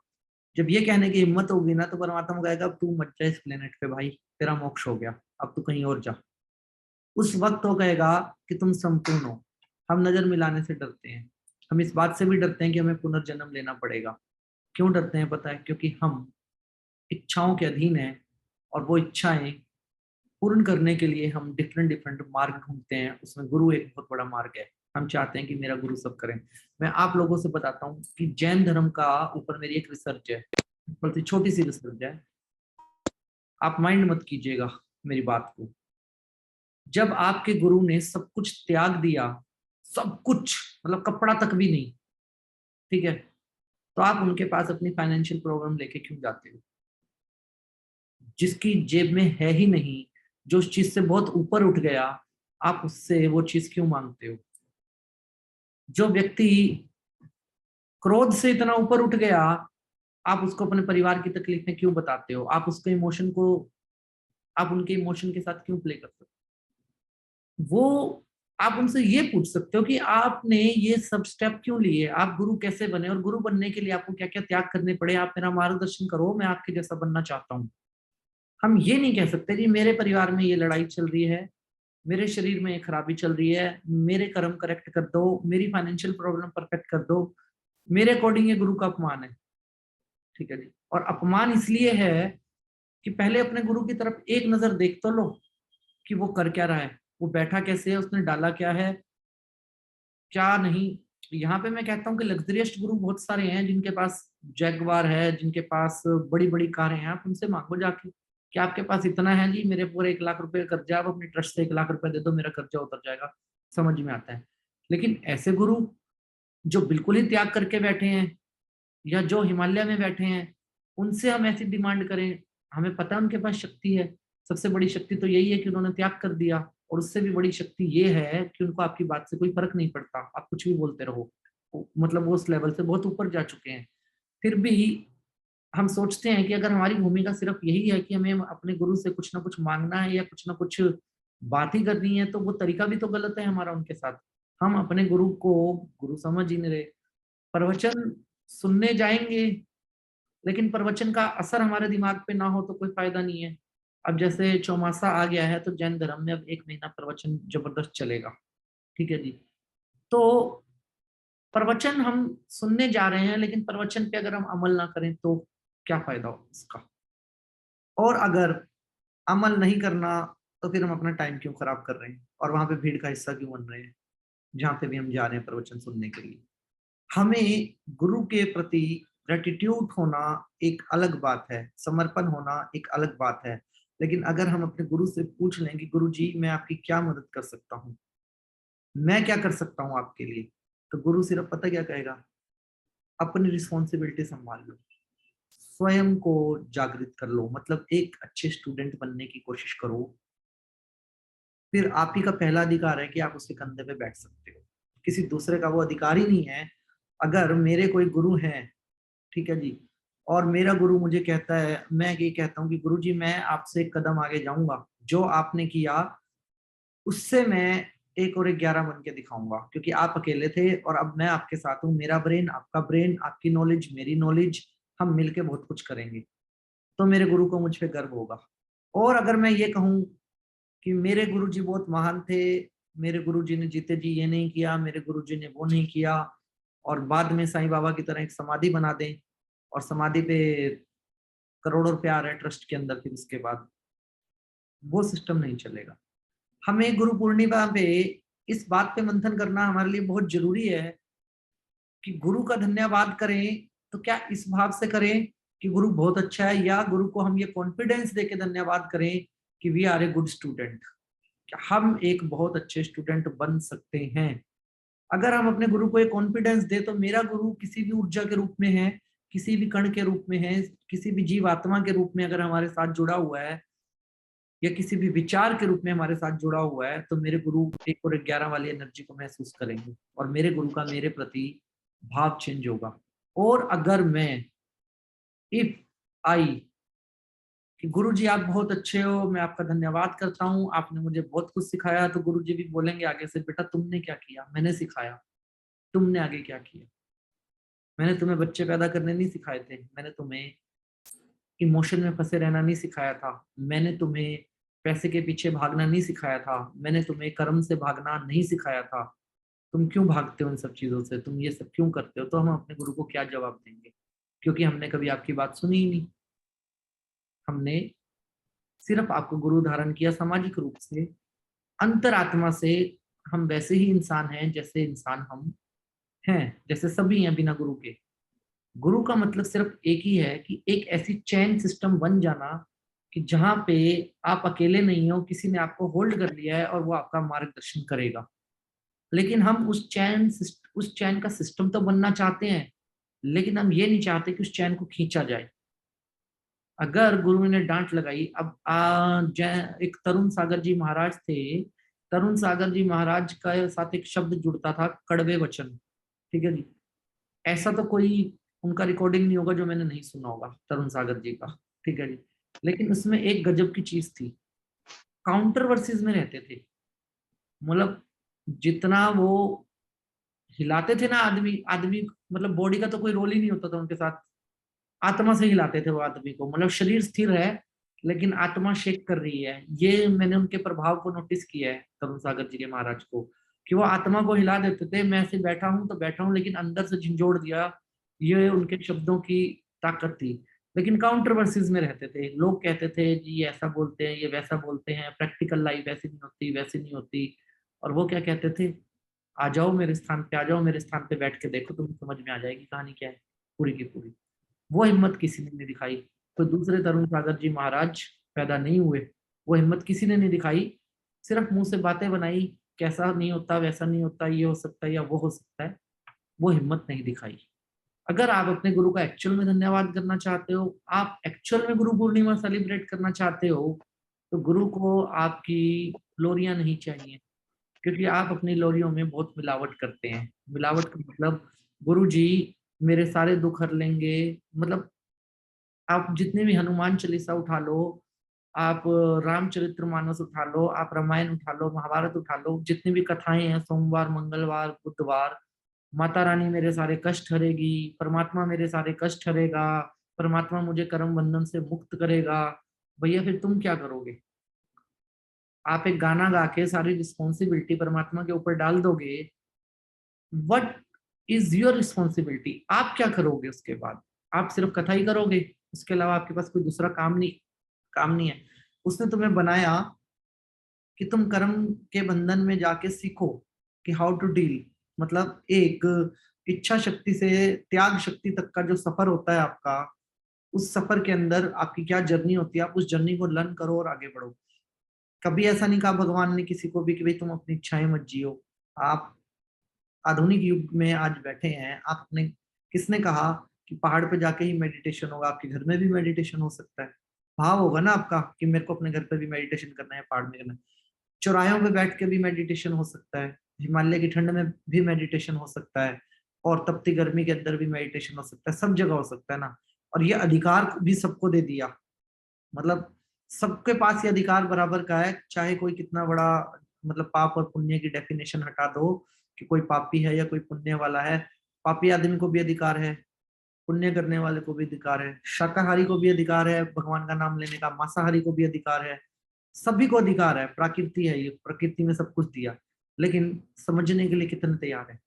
जब ये कहने की हिम्मत होगी ना तो परमात्मा कहेगा अब तू मत जा इस प्लेनेट पे भाई, तेरा मोक्ष हो गया, अब तू कहीं और जा। उस वक्त वो कहेगा कि तुम संपूर्ण हो। हम नजर मिलाने से डरते हैं, हम इस बात से भी डरते हैं कि हमें पुनर्जन्म लेना पड़ेगा। क्यों डरते हैं पता है? क्योंकि हम इच्छाओं के अधीन हैं, और वो इच्छाएं पूर्ण करने के लिए हम डिफरेंट डिफरेंट मार्ग ढूंढते हैं, उसमें गुरु एक बहुत बड़ा मार्ग है। हम चाहते हैं कि मेरा गुरु सब करें। मैं आप लोगों से बताता हूँ कि जैन धर्म का ऊपर मेरी एक रिसर्च है, बल्कि छोटी सी रिसर्च है, आप माइंड मत कीजिएगा मेरी बात को। जब आपके गुरु ने सब कुछ त्याग दिया, सब कुछ, मतलब कपड़ा तक भी नहीं, ठीक है, तो आप उनके पास अपनी फाइनेंशियल प्रॉब्लम लेके क्यों जाते हो? जिसकी जेब में है ही नहीं, जो उस चीज से बहुत ऊपर उठ गया, आप उससे वो चीज क्यों मांगते हो? जो व्यक्ति क्रोध से इतना ऊपर उठ गया, आप उसको अपने परिवार की तकलीफें क्यों बताते हो? आप उसके इमोशन को, आप उनके इमोशन के साथ क्यों प्ले करते हो? वो आप उनसे ये पूछ सकते हो कि आपने ये सब स्टेप क्यों लिए, आप गुरु कैसे बने, और गुरु बनने के लिए आपको क्या क्या त्याग करने पड़े, आप मेरा मार्गदर्शन करो, मैं आपके जैसा बनना चाहता हूँ। हम ये नहीं कह सकते कि मेरे परिवार में ये लड़ाई चल रही है, मेरे शरीर में ये खराबी चल रही है, मेरे कर्म करेक्ट कर दो, मेरी फाइनेंशियल प्रॉब्लम परफेक्ट कर दो, मेरे अकॉर्डिंग ये गुरु का अपमान है। ठीक है जी। और अपमान इसलिए है कि पहले अपने गुरु की तरफ एक नजर देख तो लो कि वो कर क्या रहा है, वो बैठा कैसे है, उसने डाला क्या है, क्या नहीं। यहाँ पे मैं कहता हूँ कि लग्जरियस गुरु बहुत सारे हैं, जिनके पास जैगवार है, जिनके पास बड़ी बड़ी कारें हैं, आप उनसे मांगो जाके कि आपके पास इतना है जी, मेरे पूरे 1 लाख रुपए कर्जा, आप अपनी ट्रस्ट से 1 लाख रुपए दे दो, मेरा कर्जा उतर जाएगा। समझ में आता है। लेकिन ऐसे गुरु जो बिल्कुल ही त्याग करके बैठे हैं, या जो हिमालय में बैठे हैं, उनसे हम ऐसी डिमांड करें? हमें पता है उनके पास शक्ति है, सबसे बड़ी शक्ति तो यही है कि उन्होंने त्याग कर दिया, और उससे भी बड़ी शक्ति ये है कि उनको आपकी बात से कोई फर्क नहीं पड़ता, आप कुछ भी बोलते रहो। मतलब वो उस लेवल से बहुत ऊपर जा चुके हैं। फिर भी हम सोचते हैं कि अगर हमारी भूमिका सिर्फ यही है कि हमें अपने गुरु से कुछ ना कुछ मांगना है या कुछ ना कुछ बात ही करनी है, तो वो तरीका भी तो गलत है हमारा उनके साथ। हम अपने गुरु को गुरु समझ ही नहीं रहे। प्रवचन सुनने जाएंगे, लेकिन प्रवचन का असर हमारे दिमाग पे ना हो तो कोई फायदा नहीं है। अब जैसे चौमासा आ गया है, तो जैन धर्म में अब 1 महीना प्रवचन जबरदस्त चलेगा। ठीक है जी। तो प्रवचन हम सुनने जा रहे हैं, लेकिन प्रवचन पे अगर हम अमल ना करें तो क्या फायदा हो इसका? और अगर अमल नहीं करना, तो फिर हम अपना टाइम क्यों खराब कर रहे हैं, और वहां पे भीड़ का हिस्सा क्यों बन रहे हैं, जहां पे भी हम जा रहे हैं प्रवचन सुनने के लिए? हमें गुरु के प्रति ग्रेटिट्यूड होना एक अलग बात है, समर्पण होना एक अलग बात है। लेकिन अगर हम अपने गुरु से पूछ लें कि गुरु जी मैं आपकी क्या मदद कर सकता हूँ, मैं क्या कर सकता हूँ आपके लिए, तो गुरु सिर्फ पता क्या कहेगा? अपनी रिस्पॉन्सिबिलिटी संभाल लो, स्वयं को जागृत कर लो, मतलब एक अच्छे स्टूडेंट बनने की कोशिश करो। फिर आप ही का पहला अधिकार है कि आप उसके कंधे पे बैठ सकते हो, किसी दूसरे का वो अधिकार ही नहीं है। अगर मेरे कोई गुरु हैं, ठीक है जी, और मेरा गुरु मुझे कहता है, मैं ये कहता हूँ कि गुरु जी मैं आपसे एक कदम आगे जाऊंगा, जो आपने किया उससे मैं 1 और 1 11 बन के दिखाऊंगा, क्योंकि आप अकेले थे और अब मैं आपके साथ हूँ, मेरा ब्रेन आपका ब्रेन, आपकी नॉलेज मेरी नॉलेज, हम मिलके बहुत कुछ करेंगे। तो मेरे गुरु को मुझ पे गर्व होगा। और अगर मैं ये कहूँ कि मेरे गुरु जी बहुत महान थे, मेरे गुरु जी ने जीते जी ये नहीं किया, मेरे गुरु जी ने वो नहीं किया, और बाद में साईं बाबा की तरह एक समाधि बना दें, और समाधि पे करोड़ों रुपए आ रहे हैं ट्रस्ट के अंदर, फिर इसके बाद वो सिस्टम नहीं चलेगा। हमें गुरु पूर्णिमा पे इस बात पे मंथन करना हमारे लिए बहुत जरूरी है कि गुरु का धन्यवाद करें तो क्या इस भाव से करें कि गुरु बहुत अच्छा है, या गुरु को हम ये कॉन्फिडेंस देके धन्यवाद करें कि we are a good student, क्या हम एक बहुत अच्छे स्टूडेंट बन सकते हैं। अगर हम अपने गुरु को एक कॉन्फिडेंस दे, तो मेरा गुरु किसी भी ऊर्जा के रूप में है, किसी भी कण के रूप में है, किसी भी जीव आत्मा के रूप में अगर हमारे साथ जुड़ा हुआ है, या किसी भी विचार के रूप में हमारे साथ जुड़ा हुआ है, तो मेरे गुरु 1 और 1 11 वाली एनर्जी को महसूस करेंगे, और मेरे गुरु का मेरे प्रति भाव चेंज होगा। और अगर मैं, इफ आई, कि गुरु जी आप बहुत अच्छे हो, मैं आपका धन्यवाद करता हूँ, आपने मुझे बहुत कुछ सिखाया, तो गुरु जी भी बोलेंगे आगे से, बेटा तुमने क्या किया, मैंने सिखाया, तुमने आगे क्या किया? मैंने तुम्हें बच्चे पैदा करने नहीं सिखाए थे, मैंने तुम्हें इमोशन में फंसे रहना नहीं सिखाया था, मैंने तुम्हें पैसे के पीछे भागना नहीं सिखाया था, मैंने तुम्हें कर्म से भागना नहीं सिखाया था, तुम क्यों भागते हो इन सब चीजों से, तुम ये सब क्यों करते हो, तो हम अपने गुरु को क्या जवाब देंगे? क्योंकि हमने कभी आपकी बात सुनी ही नहीं। हमने सिर्फ आपको गुरु धारण किया सामाजिक रूप से, अंतरात्मा से हम वैसे ही इंसान हैं जैसे इंसान हम हैं, जैसे सभी हैं बिना गुरु के। गुरु का मतलब सिर्फ एक ही है कि एक ऐसी चैन सिस्टम बन जाना कि जहां पे आप अकेले नहीं हो, किसी ने आपको होल्ड कर लिया है और वो आपका मार्गदर्शन करेगा। लेकिन हम उस चैन का सिस्टम तो बनना चाहते हैं, लेकिन हम ये नहीं चाहते कि उस चैन को खींचा जाए। अगर गुरु ने डांट लगाई, अब एक तरुण सागर जी महाराज थे, तरुण सागर जी महाराज का साथ एक शब्द जुड़ता था, कड़वे वचन। ठीक है जी। ऐसा तो कोई उनका रिकॉर्डिंग नहीं होगा जो मैंने नहीं सुना होगा तरुण सागर जी का। ठीक है जी। लेकिन उसमें एक गजब की चीज थी, काउंटरवर्सीज में रहते थे। मतलब जितना वो हिलाते थे ना आदमी आदमी, मतलब बॉडी का तो कोई रोल ही नहीं होता था उनके साथ, आत्मा से हिलाते थे वो आदमी को। मतलब शरीर स्थिर है लेकिन आत्मा शेक कर रही है। ये मैंने उनके प्रभाव को नोटिस किया है तरुण सागर जी के महाराज को, कि वो आत्मा को हिला देते थे। मैं ऐसे बैठा हूं तो बैठा हूं, लेकिन अंदर से झंझोड़ दिया। ये उनके शब्दों की ताकत थी। लेकिन काउंट्रोवर्सीज में रहते थे, लोग कहते थे जी ये ऐसा बोलते हैं, ये वैसा बोलते हैं, प्रैक्टिकल लाइफ ऐसी नहीं होती, वैसी नहीं होती। और वो क्या कहते थे, आ जाओ मेरे स्थान पे, आ जाओ मेरे स्थान पे बैठ के देखो, तुम्हें समझ में आ जाएगी कहानी क्या है पूरी की पूरी। वो हिम्मत किसी ने नहीं दिखाई। तो दूसरे तरुण सागर जी महाराज पैदा नहीं हुए, वो हिम्मत किसी ने नहीं दिखाई। सिर्फ मुंह से बातें बनाई, कैसा नहीं होता, वैसा नहीं होता, ये हो सकता है या वो हो सकता है, वो हिम्मत नहीं दिखाई। अगर आप अपने गुरु का एक्चुअल में धन्यवाद करना चाहते हो, आप एक्चुअल में गुरु पूर्णिमा सेलिब्रेट करना चाहते हो, तो गुरु को आपकी लोरियां नहीं चाहिए। क्योंकि आप अपनी लोरियों में बहुत मिलावट करते हैं। मिलावट का मतलब, गुरु जी मेरे सारे दुख हर लेंगे, मतलब आप जितने भी हनुमान चालीसा उठा लो, आप रामचरितमानस उठा लो, आप रामायण उठा लो, महाभारत उठा लो, जितनी भी कथाएं हैं, सोमवार मंगलवार बुधवार, माता रानी मेरे सारे कष्ट हरेगी, परमात्मा मेरे सारे कष्ट हरेगा, परमात्मा मुझे कर्म बंधन से मुक्त करेगा। भैया फिर तुम क्या करोगे? आप एक गाना गा के सारी रिस्पॉन्सिबिलिटी परमात्मा के ऊपर डाल दोगे। What is your responsibility? आप क्या करोगे उसके बाद? आप सिर्फ कथा ही करोगे, उसके अलावा आपके पास कोई दूसरा काम नहीं है। उसने तुम्हें बनाया कि तुम कर्म के बंधन में जाके सीखो कि हाउ टू डील, मतलब एक इच्छा शक्ति से त्याग शक्ति तक का जो सफर होता है आपका, उस सफर के अंदर आपकी क्या जर्नी होती है, आप उस जर्नी को लर्न करो और आगे बढ़ो। कभी ऐसा नहीं कहा भगवान ने किसी को भी कि भाई तुम अपनी इच्छाएं मत जियो। आप आधुनिक युग में आज बैठे हैं, आपने किसने कहा कि पहाड़ पे जाके ही मेडिटेशन होगा? आपके घर में भी मेडिटेशन हो सकता है। भाव होगा ना आपका कि मेरे को अपने घर पे भी मेडिटेशन करना है, पहाड़ में करना है। चौरायों पे बैठ के भी मेडिटेशन हो सकता है, हिमालय की ठंड में भी मेडिटेशन हो सकता है, और तपती गर्मी के अंदर भी मेडिटेशन हो सकता है, सब जगह हो सकता है ना। और ये अधिकार भी सबको दे दिया, मतलब सबके पास ये अधिकार बराबर का है। चाहे कोई कितना बड़ा, मतलब पाप और पुण्य की डेफिनेशन हटा दो कि कोई पापी है या कोई पुण्य वाला है, पापी आदमी को भी अधिकार है, पुण्य करने वाले को भी अधिकार है, शाकाहारी को भी अधिकार है भगवान का नाम लेने का, मांसाहारी को भी अधिकार है, सभी को अधिकार है। प्रकृति है ये, प्रकृति में सब कुछ दिया, लेकिन समझने के लिए कितने तैयार है?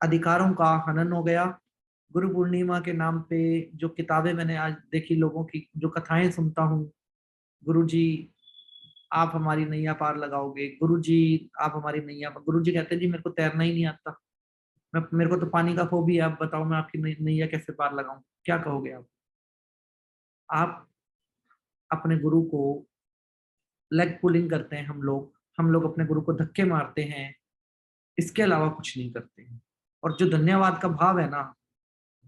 अधिकारों का हनन हो गया। गुरु पूर्णिमा के नाम पे जो किताबें मैंने आज देखी, लोगों की जो कथाएं सुनता हूँ, गुरु जी आप हमारी नैया पार लगाओगे, गुरु जी आप हमारी नैया, गुरु जी कहते हैं जी मेरे को तैरना ही नहीं आता, मैं, मेरे को तो पानी का फोबिया है, आप बताओ मैं आपकी नैया कैसे पार लगाऊं? क्या कहोगे आप? आप अपने गुरु को लेग पुलिंग करते हैं, हम लोग अपने गुरु को धक्के मारते हैं, इसके अलावा कुछ नहीं करते हैं। और जो धन्यवाद का भाव है ना,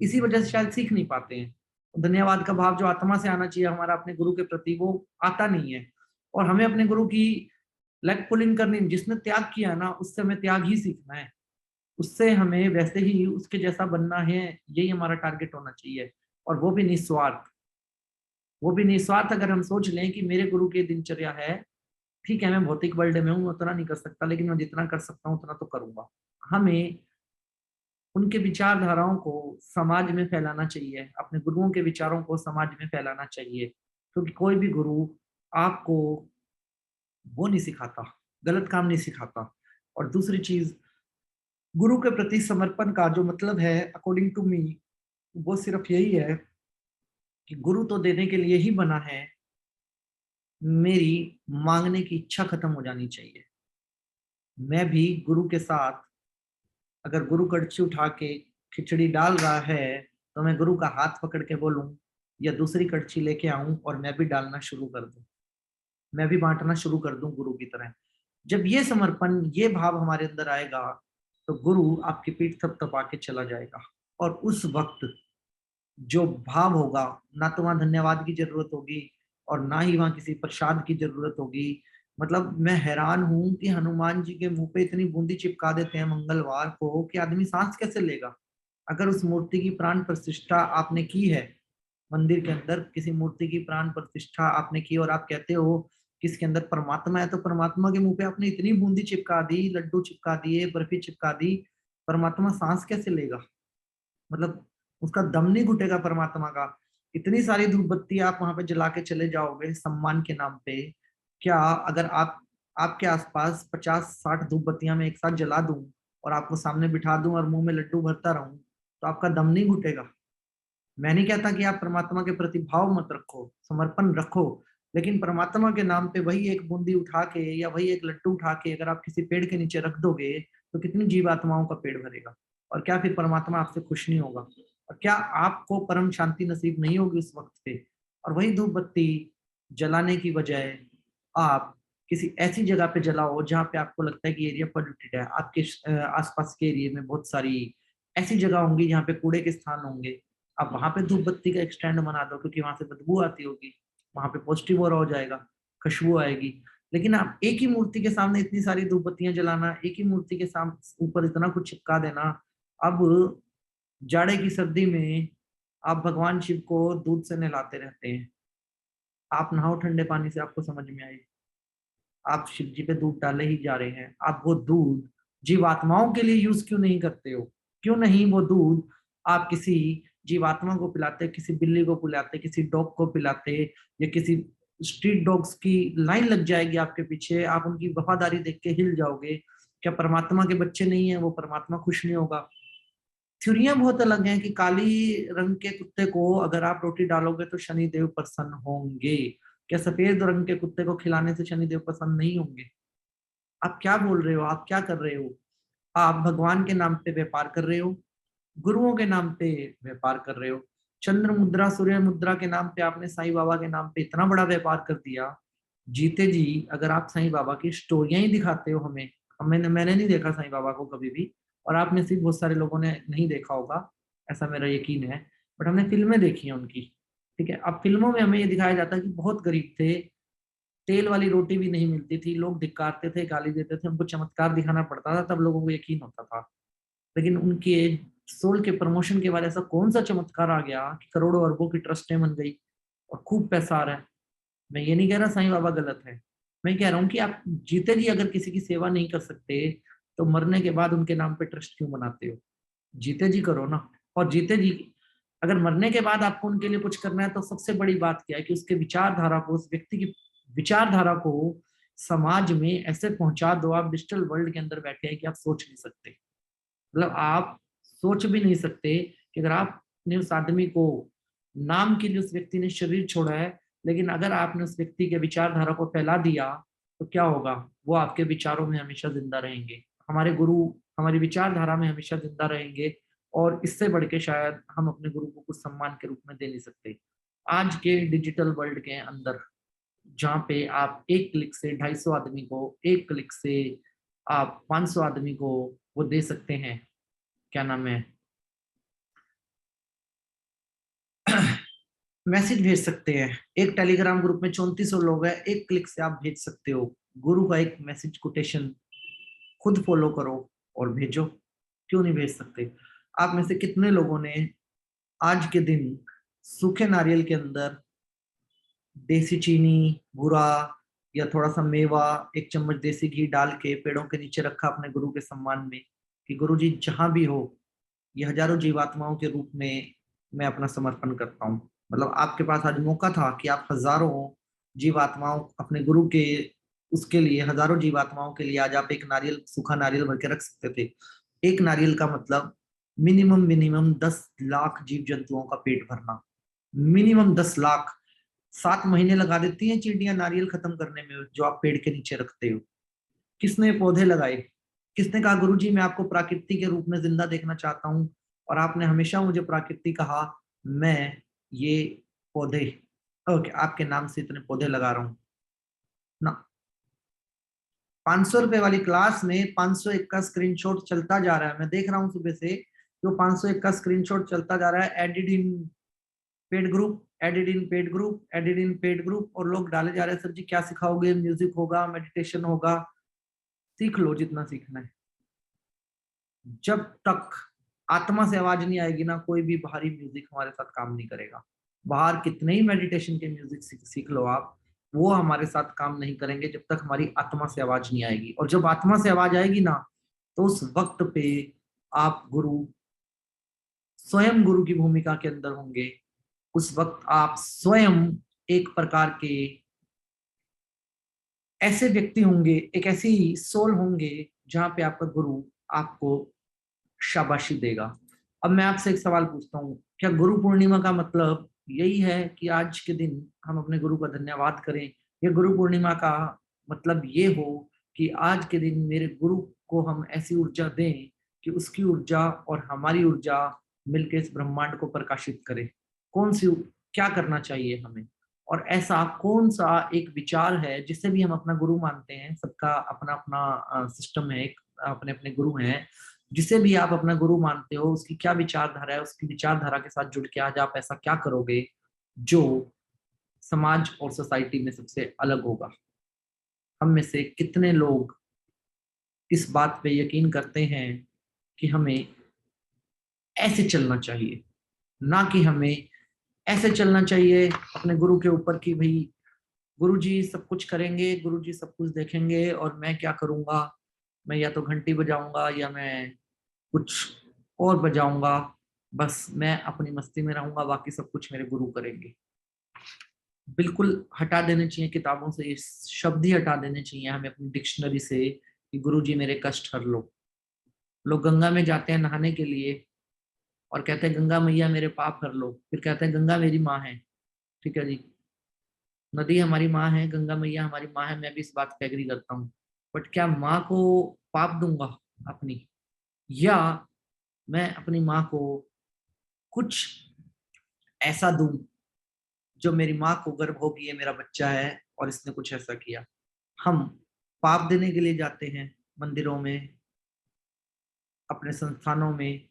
इसी वजह से शायद सीख नहीं पाते हैं। धन्यवाद का भाव जो आत्मा से आना चाहिए हमारा अपने गुरु के प्रति, वो आता नहीं है। और हमें अपने गुरु की लेग पुलिंग करनी, जिसने त्याग किया ना उससे हमें त्याग ही सीखना है, उससे हमें वैसे ही उसके जैसा बनना है, यही हमारा टारगेट होना चाहिए। और वो भी निस्वार्थ, वो भी निस्वार्थ। अगर हम सोच लें कि मेरे गुरु की दिनचर्या है, ठीक है मैं भौतिक वर्ल्ड में हूँ, उतना नहीं कर सकता, लेकिन मैं जितना कर सकता हूँ उतना तो करूंगा। हमें उनके विचारधाराओं को समाज में फैलाना चाहिए, अपने गुरुओं के विचारों को समाज में फैलाना चाहिए, क्योंकि कोई भी गुरु आपको वो नहीं सिखाता, गलत काम नहीं सिखाता। और दूसरी चीज, गुरु के प्रति समर्पण का जो मतलब है अकॉर्डिंग टू मी, वो सिर्फ यही है कि गुरु तो देने के लिए ही बना है, मेरी मांगने की इच्छा खत्म हो जानी चाहिए। मैं भी गुरु के साथ, अगर गुरु कड़छी उठा के खिचड़ी डाल रहा है तो मैं गुरु का हाथ पकड़ के बोलूं, या दूसरी कड़छी लेके आऊं और मैं भी डालना शुरू कर दूं, मैं भी बांटना शुरू कर दूं गुरु की तरह। जब ये समर्पण, ये भाव हमारे अंदर आएगा तो गुरु आपकी पीठ थपथपा के चला जाएगा। और उस वक्त जो भाव होगा, ना तो वहां धन्यवाद की जरूरत होगी और ना ही वहां किसी प्रसाद की जरूरत होगी। मतलब मैं हैरान हूं कि हनुमान जी के मुंह पे इतनी बूंदी चिपका देते हैं मंगलवार को कि आदमी सांस कैसे लेगा। अगर उस मूर्ति की प्राण प्रतिष्ठा आपने की है, मंदिर के अंदर किसी मूर्ति की प्राण प्रतिष्ठा आपने की और आप कहते हो कि इसके अंदर परमात्मा है, तो परमात्मा के मुंह पे आपने इतनी बूंदी चिपका दी, लड्डू चिपका दिए, बर्फी चिपका दी, परमात्मा सांस कैसे लेगा? मतलब उसका दम नहीं घुटेगा परमात्मा का। इतनी सारी धूप बत्ती आप वहां पे जला के चले जाओगे सम्मान के नाम पे, क्या अगर आप, आपके आसपास 50-60 धूप बत्तियां मैं एक साथ जला दूं और आपको सामने बिठा दूं और मुंह में लड्डू भरता रहूं, तो आपका दम नहीं घुटेगा? मैं नहीं कहता कि आप परमात्मा के प्रति भाव मत रखो, समर्पण रखो, लेकिन परमात्मा के नाम पे वही एक बूंदी उठा के या वही एक लड्डू उठा के अगर आप किसी पेड़ के नीचे रख दोगे तो कितनी जीवात्माओं का पेट भरेगा? और क्या फिर परमात्मा आपसे खुश नहीं होगा? और क्या आपको परम शांति नसीब नहीं होगी उस वक्त पे? और वही धूप बत्ती जलाने की बजाय आप किसी ऐसी जगह पे जलाओ जहाँ पे आपको लगता है कि एरिया पॉल्यूटेड है, आपके आसपास के एरिया में बहुत सारी ऐसी जगह होंगी जहाँ पे कूड़े के स्थान होंगे, आप वहां पे धूप बत्ती का एक स्टैंड बना दो, क्योंकि वहां से बदबू आती होगी, वहां पे पॉजिटिव और हो जाएगा, खुशबू आएगी। लेकिन आप एक ही मूर्ति के सामने इतनी सारी धूप बत्तियां जलाना, एक ही मूर्ति के सामने ऊपर इतना कुछ चिपका देना। अब जाड़े की सर्दी में आप भगवान शिव को दूध से नहलाते रहते हैं, आप नहाओ ठंडे पानी से, आपको समझ में आए, आप शिव जी पे दूध डाले ही जा रहे हैं। आप वो दूध जीवात्माओं के लिए यूज क्यों नहीं करते हो? क्यों नहीं वो दूध आप किसी जीवात्मा को पिलाते, किसी बिल्ली को पिलाते, किसी डॉग को पिलाते, या किसी स्ट्रीट डॉग्स की लाइन लग जाएगी आपके पीछे, आप उनकी वफादारी देख के हिल जाओगे। क्या परमात्मा के बच्चे नहीं है वो? परमात्मा खुश नहीं होगा? थ्योरियां बहुत अलग हैं कि काली रंग के कुत्ते को अगर आप रोटी डालोगे तो शनिदेव प्रसन्न होंगे। क्या सफेद रंग के कुत्ते को खिलाने से शनिदेव प्रसन्न नहीं होंगे? आप क्या बोल रहे हो? आप क्या कर रहे हो? आप भगवान के नाम पे व्यापार कर रहे हो, गुरुओं के नाम पे व्यापार कर रहे हो। चंद्र मुद्रा, सूर्य मुद्रा के नाम पे आपने साईं बाबा के नाम पे इतना बड़ा व्यापार कर दिया। जीते जी अगर आप साईं बाबा की स्टोरियां ही दिखाते हो हमें, मैंने नहीं देखा साईं बाबा को कभी भी, और आप में से बहुत सारे लोगों ने नहीं देखा होगा, ऐसा मेरा यकीन है, बट हमने फिल्में देखी हैं उनकी। ठीक है, अब फिल्मों में हमें ये दिखाया जाता है कि बहुत गरीब थे, तेल वाली रोटी भी नहीं मिलती थी, लोग धिक्कारते थे, गाली देते थे, उनको चमत्कार दिखाना पड़ता था तब लोगों को यकीन होता था। लेकिन उनके सोल के प्रमोशन के बाद ऐसा कौन सा चमत्कार आ गया कि करोड़ों अरबों की ट्रस्टें बन गई और खूब पैसा आ रहा है? मैं ये नहीं कह रहा साईं बाबा गलत है, मैं कह रहा हूँ कि आप जीते जी अगर किसी की सेवा नहीं कर सकते तो मरने के बाद उनके नाम पे ट्रस्ट क्यों बनाते हो? जीते जी करो ना। और जीते जी अगर मरने के बाद आपको उनके लिए कुछ करना है तो सबसे बड़ी बात क्या है कि उसके विचारधारा को, उस व्यक्ति की विचारधारा को समाज में ऐसे पहुंचा दो। आप डिजिटल वर्ल्ड के अंदर बैठे हैं कि आप सोच नहीं सकते, मतलब आप सोच भी नहीं सकते कि अगर आपने उस आदमी को, नाम के लिए उस व्यक्ति ने शरीर छोड़ा है, लेकिन अगर आपने उस व्यक्ति के विचारधारा को फैला दिया तो क्या होगा? वो आपके विचारों में हमेशा जिंदा रहेंगे, हमारे गुरु हमारी विचारधारा में हमेशा जिंदा रहेंगे। और इससे बढ़ के शायद हम अपने गुरु को कुछ सम्मान के रूप में दे नहीं सकते आज के डिजिटल वर्ल्ड के अंदर, जहाँ पे आप एक क्लिक से 250 आदमी को, एक क्लिक से आप 500 आदमी को वो दे सकते हैं, क्या नाम है, मैसेज भेज सकते हैं। एक टेलीग्राम ग्रुप में 3400 लोग हैं, एक क्लिक से आप भेज सकते हो गुरु का एक मैसेज कोटेशन, खुद फॉलो करो और भेजो। क्यों नहीं भेज सकते? आप में से कितने लोगों ने आज के दिन सूखे नारियल के अंदर देसी चीनी, बूरा या थोड़ा सा मेवा, एक चम्मच देसी घी डाल के पेड़ों के नीचे रखा अपने गुरु के सम्मान में कि गुरु जी जहां भी हो, ये हजारों जीवात्माओं के रूप में मैं अपना समर्पण करता हूँ। मतलब आपके पास आज मौका था कि आप हजारों जीवात्माओं अपने गुरु के, उसके लिए हजारों जीवात्माओं के लिए आज आप एक नारियल, सूखा नारियल भर के रख सकते थे। एक नारियल का मतलब मिनिमम 10 लाख जीव जंतुओं का पेट भरना, मिनिमम 10 लाख। 7 महीने लगा देती हैं चिड़ियां नारियल खत्म करने में, जो आप पेड़ के नीचे रखते हो। किसने पौधे लगाए? किसने कहा गुरुजी मैं आपको प्राकृति के रूप में जिंदा देखना चाहता हूँ, और आपने हमेशा मुझे प्राकृति कहा, मैं ये पौधे ओके आपके नाम से इतने पौधे लगा रहा हूं ना। 500 रुपए वाली क्लास में 501 का स्क्रीनशॉट चलता जा रहा है, मैं देख रहा हूँ सुबह से, जो 501 का स्क्रीनशॉट चलता जा रहा है, एडिड इन पेड ग्रुप, एडिड इन पेड ग्रुप, एडिड इन पेड ग्रुप, और लोग डाले जा रहे हैं सर जी क्या सिखाओगे, म्यूजिक होगा, मेडिटेशन होगा। सीख लो जितना सीखना है। जब तक आत्मा से आवाज नहीं आएगी ना, कोई भी बाहरी म्यूजिक हमारे साथ काम नहीं करेगा। बाहर कितने ही मेडिटेशन के म्यूजिक सीख लो आप, वो हमारे साथ काम नहीं करेंगे जब तक हमारी आत्मा से आवाज नहीं आएगी। और जब आत्मा से आवाज आएगी ना, तो उस वक्त पे आप गुरु, स्वयं गुरु की भूमिका के अंदर होंगे। उस वक्त आप स्वयं एक प्रकार के ऐसे व्यक्ति होंगे, एक ऐसी सोल होंगे जहां पे आपका गुरु आपको शाबाशी देगा। अब मैं आपसे एक सवाल पूछता हूँ, क्या गुरु पूर्णिमा का मतलब यही है कि आज के दिन हम अपने गुरु का धन्यवाद करें, या गुरु पूर्णिमा का मतलब ये हो कि आज के दिन मेरे गुरु को हम ऐसी ऊर्जा दें कि उसकी ऊर्जा और हमारी ऊर्जा मिलकर इस ब्रह्मांड को प्रकाशित करे? कौन सी, क्या करना चाहिए हमें? और ऐसा कौन सा एक विचार है जिसे भी हम अपना गुरु मानते हैं, सबका अपना अपना सिस्टम है, एक अपने अपने गुरु हैं, जिसे भी आप अपना गुरु मानते हो उसकी क्या विचारधारा है, उसकी विचारधारा के साथ जुड़ के आज आप ऐसा क्या करोगे जो समाज और सोसाइटी में सबसे अलग होगा? हम में से कितने लोग इस बात पे यकीन करते हैं कि हमें ऐसे चलना चाहिए, ना कि हमें ऐसे चलना चाहिए अपने गुरु के ऊपर कि भाई गुरु जी सब कुछ करेंगे, गुरु जी सब कुछ देखेंगे, और मैं क्या करूंगा, मैं या तो घंटी बजाऊंगा या मैं कुछ और बजाऊंगा, बस मैं अपनी मस्ती में रहूंगा, बाकी सब कुछ मेरे गुरु करेंगे। बिल्कुल हटा देने चाहिए किताबों से, ये शब्द ही हटा देने चाहिए हमें अपनी डिक्शनरी से कि गुरु जी मेरे कष्ट हर लो। लोग गंगा में जाते हैं नहाने के लिए और कहते हैं गंगा मैया मेरे पाप हर लो, फिर कहते हैं गंगा मेरी माँ है। ठीक है जी, नदी हमारी माँ है, गंगा मैया हमारी माँ है, मैं भी इस बात पे एग्री करता हूँ। बट क्या माँ को पाप दूंगा अपनी, या मैं अपनी माँ को कुछ ऐसा दूं जो मेरी माँ को गर्व हो कि ये मेरा बच्चा है और इसने कुछ ऐसा किया? हम पाप देने के लिए जाते हैं मंदिरों में, अपने संस्थानों में,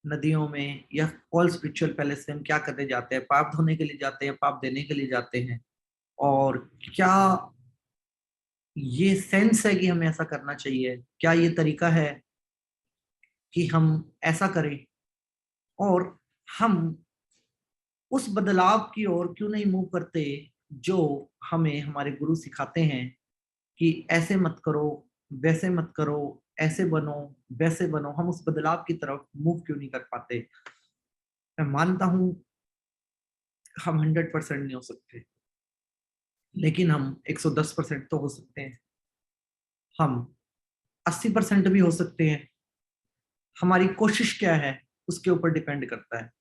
नदियों में, या ऑल स्पिरिचुअल पैलेस में हम क्या करने जाते हैं? पाप धोने के लिए जाते हैं, पाप देने के लिए जाते हैं। और क्या ये सेंस है कि हमें ऐसा करना चाहिए? क्या ये तरीका है कि हम ऐसा करें? और हम उस बदलाव की ओर क्यों नहीं मूव करते जो हमें हमारे गुरु सिखाते हैं कि ऐसे मत करो, वैसे मत करो, ऐसे बनो, वैसे बनो? हम उस बदलाव की तरफ मूव क्यों नहीं कर पाते? मैं मानता हूं हम 100% नहीं हो सकते, लेकिन हम 110% तो हो सकते हैं, हम 80% भी हो सकते हैं। हमारी कोशिश क्या है उसके ऊपर डिपेंड करता है।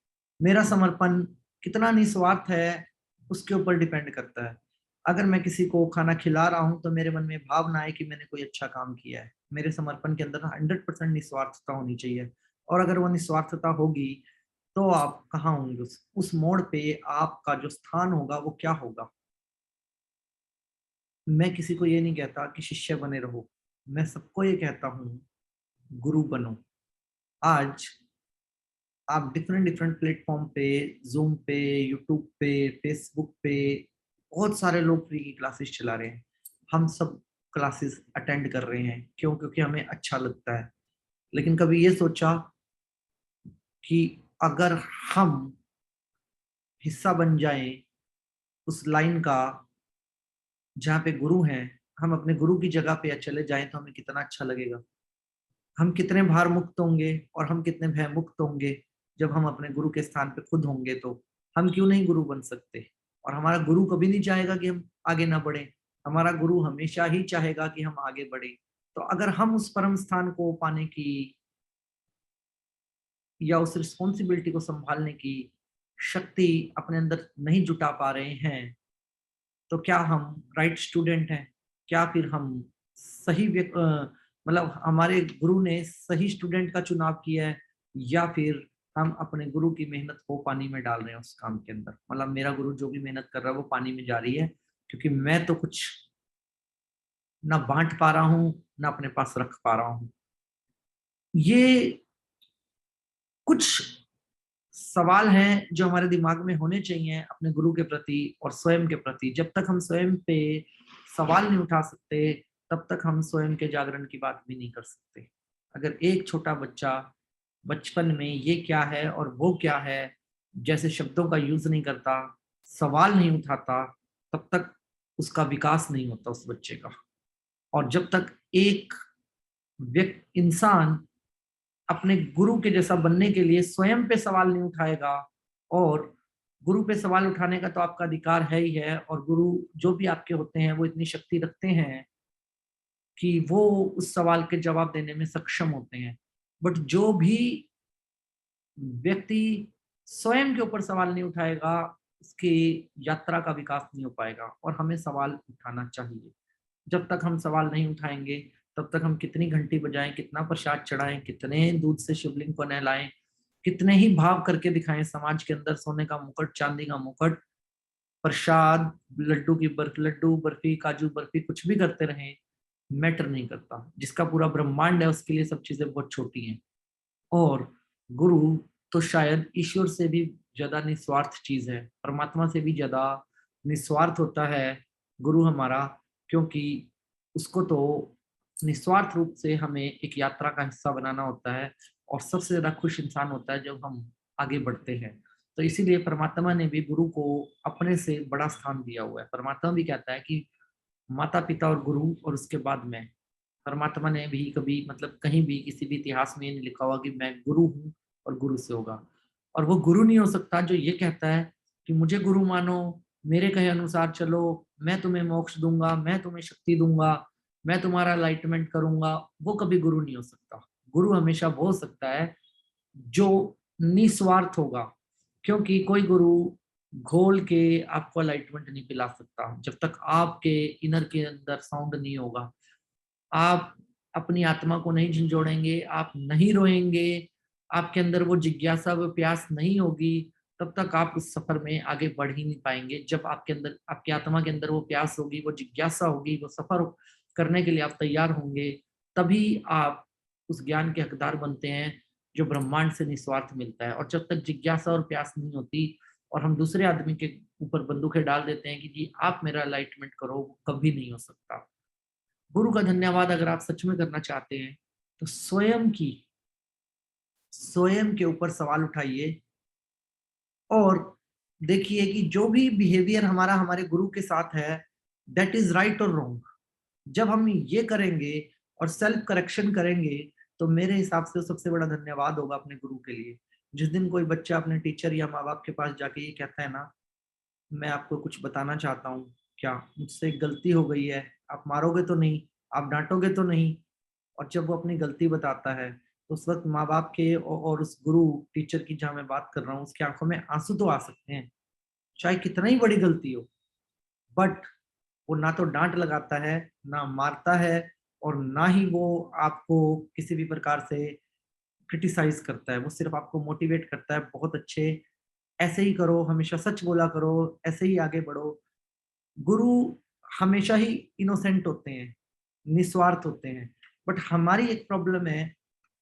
मेरा समर्पण कितना निस्वार्थ है उसके ऊपर डिपेंड करता है। अगर मैं किसी को खाना खिला रहा हूं तो मेरे मन में भावना है कि मैंने कोई अच्छा काम किया है, मेरे समर्पण के अंदर 100% निस्वार्थता होनी चाहिए। और अगर वो निस्वार्थता होगी तो आप कहाँ होंगे, उस मोड़ पे आपका जो स्थान होगा वो क्या होगा? मैं किसी को ये नहीं कहता कि शिष्य बने रहो, मैं सबको ये कहता हूँ गुरु बनो। आज आप डिफरेंट डिफरेंट प्लेटफॉर्म पे, जूम पे, यूट्यूब पे, फेसबुक पे बहुत सारे लोग फ्री की क्लासेस चला रहे हैं। हम सब क्लासेस अटेंड कर रहे हैं, क्यों? क्योंकि हमें अच्छा लगता है। लेकिन कभी ये सोचा कि अगर हम हिस्सा बन जाएं उस लाइन का जहाँ पे गुरु हैं, हम अपने गुरु की जगह पे चले जाएं तो हमें कितना अच्छा लगेगा? हम कितने भार मुक्त होंगे और हम कितने भय मुक्त होंगे जब हम अपने गुरु के स्थान पे खुद होंगे। तो हम क्यों नहीं गुरु बन सकते? और हमारा गुरु कभी नहीं चाहेगा कि हम आगे ना बढ़े, हमारा गुरु हमेशा ही चाहेगा कि हम आगे बढ़े। तो अगर हम उस परम स्थान को पाने की या उस रिस्पॉन्सिबिलिटी को संभालने की शक्ति अपने अंदर नहीं जुटा पा रहे हैं, तो क्या हम राइट स्टूडेंट हैं? क्या फिर हम सही मतलब हमारे गुरु ने सही स्टूडेंट का चुनाव किया है, या फिर हम अपने गुरु की मेहनत को पानी में डाल रहे हैं उस काम के अंदर? मतलब मेरा गुरु जो भी मेहनत कर रहा है वो पानी में जा रही है, क्योंकि मैं तो कुछ ना बांट पा रहा हूँ, ना अपने पास रख पा रहा हूँ। ये कुछ सवाल हैं जो हमारे दिमाग में होने चाहिए अपने गुरु के प्रति और स्वयं के प्रति। जब तक हम स्वयं पे सवाल नहीं उठा सकते, तब तक हम स्वयं के जागरण की बात भी नहीं कर सकते। अगर एक छोटा बच्चा बचपन में ये क्या है और वो क्या है जैसे शब्दों का यूज नहीं करता, सवाल नहीं उठाता, तब तक उसका विकास नहीं होता उस बच्चे का। और जब तक एक व्यक्ति इंसान अपने गुरु के जैसा बनने के लिए स्वयं पे सवाल नहीं उठाएगा, और गुरु पे सवाल उठाने का तो आपका अधिकार है ही है, और गुरु जो भी आपके होते हैं वो इतनी शक्ति रखते हैं कि वो उस सवाल के जवाब देने में सक्षम होते हैं। बट जो भी व्यक्ति स्वयं के ऊपर सवाल नहीं उठाएगा, उसकी यात्रा का विकास नहीं हो पाएगा। और हमें सवाल उठाना चाहिए। जब तक हम सवाल नहीं उठाएंगे, तब तक हम कितनी घंटी बजाएं, कितना प्रसाद चढ़ाएं, कितने दूध से शिवलिंग को नहलाएं, कितने ही भाव करके दिखाएं समाज के अंदर, सोने का मुकुट, चांदी का मुकुट, प्रसाद, लड्डू बर्फी, काजू बर्फी, कुछ भी करते रहें, मैटर नहीं करता। जिसका पूरा ब्रह्मांड है उसके लिए सब चीजें बहुत छोटी हैं। और गुरु तो शायद ईश्वर से भी ज्यादा निस्वार्थ चीज है, परमात्मा से भी ज्यादा निस्वार्थ होता है गुरु हमारा, क्योंकि उसको तो निस्वार्थ रूप से हमें एक यात्रा का हिस्सा बनाना होता है। और सबसे ज्यादा खुश इंसान होता है जब हम आगे बढ़ते हैं। तो इसीलिए परमात्मा ने भी गुरु को अपने से बड़ा स्थान दिया हुआ है। परमात्मा भी कहता है कि माता पिता और गुरु और उसके बाद मैं। परमात्मा ने भी कभी मतलब कहीं भी किसी भी इतिहास में ये नहीं लिखा हुआ कि मैं गुरु हूँ और गुरु से होगा। और वो गुरु नहीं हो सकता जो ये कहता है कि मुझे गुरु मानो, मेरे कहे अनुसार चलो, मैं तुम्हें मोक्ष दूंगा, मैं तुम्हें शक्ति दूंगा, मैं तुम्हारा लाइटमेंट करूंगा। वो कभी गुरु नहीं हो सकता। गुरु हमेशा वो हो सकता है जो निस्वार्थ होगा, क्योंकि कोई गुरु घोल के आपको लाइटमेंट नहीं पिला सकता जब तक आपके इनर के अंदर साउंड नहीं होगा। आप अपनी आत्मा को नहीं झंझोड़ेंगे, आप नहीं रोएंगे, आपके अंदर वो जिज्ञासा, वो प्यास नहीं होगी, तब तक आप उस सफर में आगे बढ़ ही नहीं पाएंगे। जब आपके अंदर, आपकी आत्मा के अंदर वो प्यास होगी, वो जिज्ञासा होगी, वो सफर करने के लिए आप तैयार होंगे, तभी आप उस ज्ञान के हकदार बनते हैं जो ब्रह्मांड से निस्वार्थ मिलता है। और जब तक जिज्ञासा और प्यास नहीं होती और हम दूसरे आदमी के ऊपर बंदूकें डाल देते हैं कि जी आप मेरा एलाइटमेंट करो, वो कभी नहीं हो सकता। गुरु का धन्यवाद अगर आप सच में करना चाहते हैं तो स्वयं के ऊपर सवाल उठाइए और देखिए कि जो भी बिहेवियर हमारा हमारे गुरु के साथ है, दैट इज राइट और रॉन्ग। जब हम ये करेंगे और सेल्फ करेक्शन करेंगे, तो मेरे हिसाब से सबसे बड़ा धन्यवाद होगा अपने गुरु के लिए। जिस दिन कोई बच्चा अपने टीचर या माँ बाप के पास जाके ये कहता है ना, मैं आपको कुछ बताना चाहता हूँ, क्या मुझसे एक गलती हो गई है, आप मारोगे तो नहीं, आप डांटोगे तो नहीं। और जब वो अपनी गलती बताता है, तो उस वक्त माँ बाप के और उस गुरु टीचर की जहां मैं बात कर रहा हूँ, उसकी आंखों में आंसू तो आ सकते हैं, चाहे कितना ही बड़ी गलती हो। बट वो ना तो डांट लगाता है, ना मारता है, और ना ही वो आपको किसी भी प्रकार से क्रिटिसाइज करता है। वो सिर्फ आपको मोटिवेट करता है, बहुत अच्छे, ऐसे ही करो, हमेशा सच बोला करो, ऐसे ही आगे बढ़ो। गुरु हमेशा ही इनोसेंट होते हैं, निस्वार्थ होते हैं। बट हमारी एक प्रॉब्लम है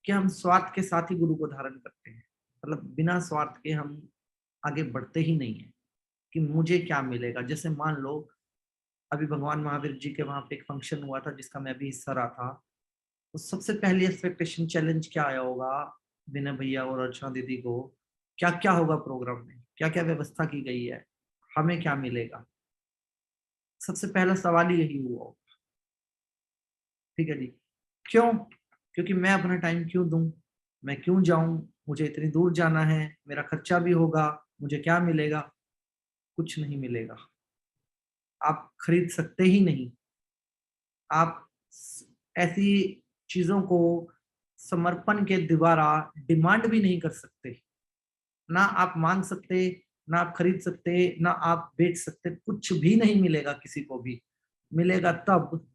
कि हम स्वार्थ के साथ ही गुरु को धारण करते हैं। मतलब बिना स्वार्थ के हम आगे बढ़ते ही नहीं है कि मुझे क्या मिलेगा। जैसे मान लो अभी भगवान महावीर जी के वहां पे एक फंक्शन हुआ था जिसका मैं भी हिस्सा रहा था, तो सबसे पहली एक्सपेक्टेशन चैलेंज क्या आया होगा विनय भैया और अर्चना दीदी को, क्या क्या होगा प्रोग्राम में, क्या क्या व्यवस्था की गई है, हमें क्या मिलेगा। सबसे पहला सवाल ही यही हुआ होगा। ठीक है जी, क्यों? क्योंकि मैं अपना टाइम क्यों दूं, मैं क्यों जाऊं, मुझे इतनी दूर जाना है, मेरा खर्चा भी होगा, मुझे क्या मिलेगा? कुछ नहीं मिलेगा। आप खरीद सकते ही नहीं। आप ऐसी चीजों को समर्पण के द्वारा डिमांड भी नहीं कर सकते। ना आप मांग सकते, ना आप खरीद सकते, ना आप बेच सकते, कुछ भी नहीं मिलेगा किसी को भी। मिलेगा तब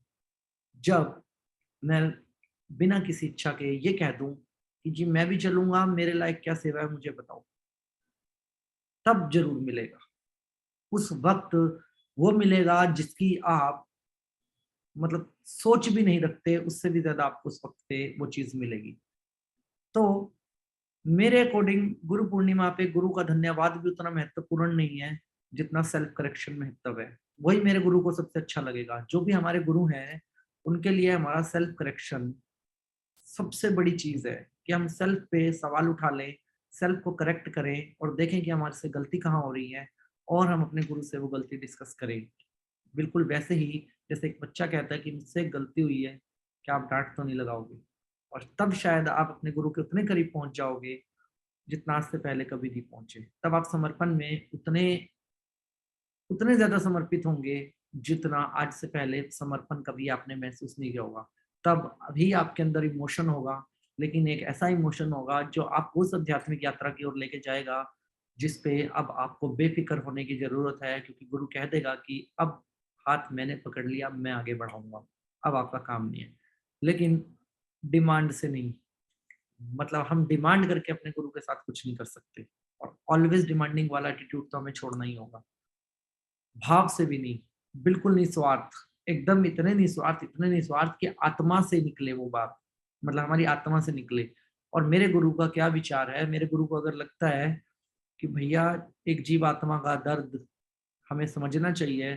जब मैं बिना किसी इच्छा के ये कह दूं कि जी मैं भी चलूंगा, मेरे लायक क्या सेवा है मुझे बताओ, तब जरूर मिलेगा। उस वक्त वो मिलेगा जिसकी आप मतलब सोच भी नहीं रखते, उससे भी ज्यादा आपको उस वक्त पे वो चीज मिलेगी। तो मेरे अकॉर्डिंग गुरु पूर्णिमा पे गुरु का धन्यवाद भी उतना महत्वपूर्ण नहीं है जितना सेल्फ करेक्शन महत्व है। वही मेरे गुरु को सबसे अच्छा लगेगा। जो भी हमारे गुरु हैं उनके लिए हमारा सेल्फ करेक्शन सबसे बड़ी चीज है, कि हम सेल्फ पे सवाल उठा लें, सेल्फ को करेक्ट करें और देखें कि हमारे से गलती कहाँ हो रही है, और हम अपने गुरु से वो गलती डिस्कस करें। बिल्कुल वैसे ही जैसे एक बच्चा कहता है कि मुझसे एक गलती हुई है, क्या आप डांट तो नहीं लगाओगे? और तब शायद आप अपने गुरु के उतने करीब पहुंच जाओगे जितना आज से पहले कभी नहीं पहुंचे। तब आप समर्पण में उतने उतने ज्यादा समर्पित होंगे जितना आज से पहले समर्पण कभी आपने महसूस नहीं किया होगा। तब अभी आपके अंदर इमोशन होगा, लेकिन एक ऐसा इमोशन होगा जो आपको उस आध्यात्मिक यात्रा की ओर लेके जाएगा जिस पे अब आपको बेफिक्र होने की जरूरत है, क्योंकि गुरु कह देगा कि अब हाथ मैंने पकड़ लिया, मैं आगे बढ़ाऊंगा, अब आपका काम नहीं है। लेकिन डिमांड से नहीं, मतलब हम डिमांड करके अपने गुरु के साथ कुछ नहीं कर सकते, और ऑलवेज डिमांडिंग वाला एटीट्यूड तो हमें छोड़ना ही होगा। भाव से भी नहीं, बिल्कुल निस्वार्थ, एकदम इतने निस्वार्थ कि आत्मा से निकले वो बात, मतलब हमारी आत्मा से निकले। और मेरे गुरु का क्या विचार है, मेरे गुरु को अगर लगता है कि भैया एक जीव आत्मा का दर्द हमें समझना चाहिए,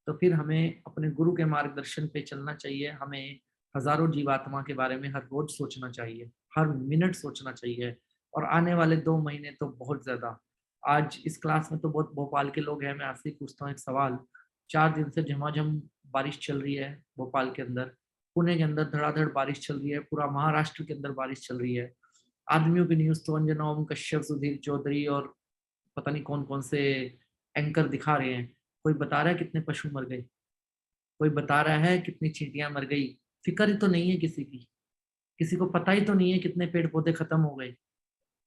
तो फिर हमें अपने गुरु के मार्गदर्शन पे चलना चाहिए। हमें हजारों जीवात्मा के बारे में हर रोज सोचना चाहिए, हर मिनट सोचना चाहिए। और आने वाले 2 महीने तो बहुत ज्यादा, आज इस क्लास में तो बहुत भोपाल के लोग हैं, मैं आपसे ही पूछता हूँ एक सवाल। 4 दिन से झमाझम बारिश चल रही है भोपाल के अंदर, पुणे के अंदर धड़ाधड़ बारिश चल रही है, पूरा महाराष्ट्र के अंदर बारिश चल रही है। आदमियों की न्यूज तो अंजना ओम कश्यप, सुधीर चौधरी और पता नहीं कौन कौन से एंकर दिखा रहे हैं। कोई बता रहा है कितने पशु मर गए, कोई बता रहा है कितनी चींटियां मर गई। फिक्र ही तो नहीं है किसी की, किसी को पता ही तो नहीं है कितने पेड़ पौधे खत्म हो गए,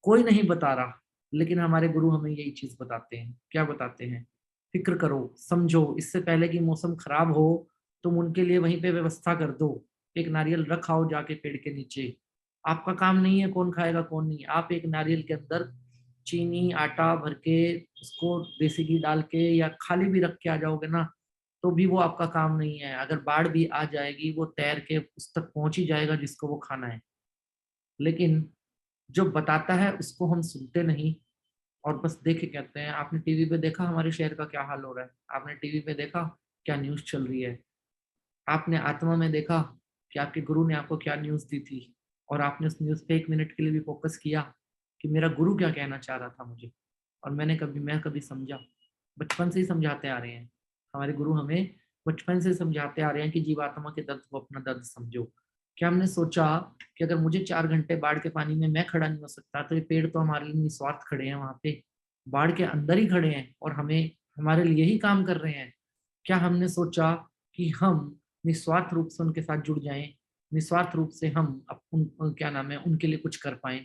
कोई नहीं बता रहा। लेकिन हमारे गुरु हमें यही चीज बताते हैं, क्या बताते हैं? फिक्र करो, समझो, इससे पहले कि मौसम खराब हो तुम उनके लिए वहीं पे व्यवस्था कर दो। एक नारियल रखाओ जाके पेड़ के नीचे। आपका काम नहीं है कौन खाएगा कौन नहीं, आप एक नारियल के अंदर चीनी आटा भर के उसको देसी घी डाल के या खाली भी रख के आ जाओगे ना, तो भी वो आपका काम नहीं है। अगर बाढ़ भी आ जाएगी वो तैर के उस तक पहुंच ही जाएगा जिसको वो खाना है। लेकिन जो बताता है उसको हम सुनते नहीं, और बस देखे कहते हैं। आपने टीवी पे देखा हमारे शहर का क्या हाल हो रहा है? आपने टीवी पे देखा क्या न्यूज चल रही है? आपने आत्मा में देखा कि आपके गुरु ने आपको क्या न्यूज दी थी, और आपने उस न्यूज पे 1 मिनट के लिए भी फोकस किया कि मेरा गुरु क्या कहना चाह रहा था मुझे? और मैं कभी समझा? बचपन से ही समझाते आ रहे हैं हमारे गुरु हमें, बचपन से समझाते आ रहे हैं कि जीवात्मा के दर्द को अपना दर्द समझो। क्या हमने सोचा कि अगर मुझे 4 घंटे बाढ़ के पानी में मैं खड़ा नहीं हो सकता, तो ये पेड़ तो हमारे लिए निस्वार्थ खड़े हैं वहां पे, बाढ़ के अंदर ही खड़े हैं और हमें हमारे लिए ही काम कर रहे हैं। क्या हमने सोचा कि हम निस्वार्थ रूप से उनके साथ जुड़ जाएं, निस्वार्थ रूप से हम क्या नाम है उनके लिए कुछ कर पाए?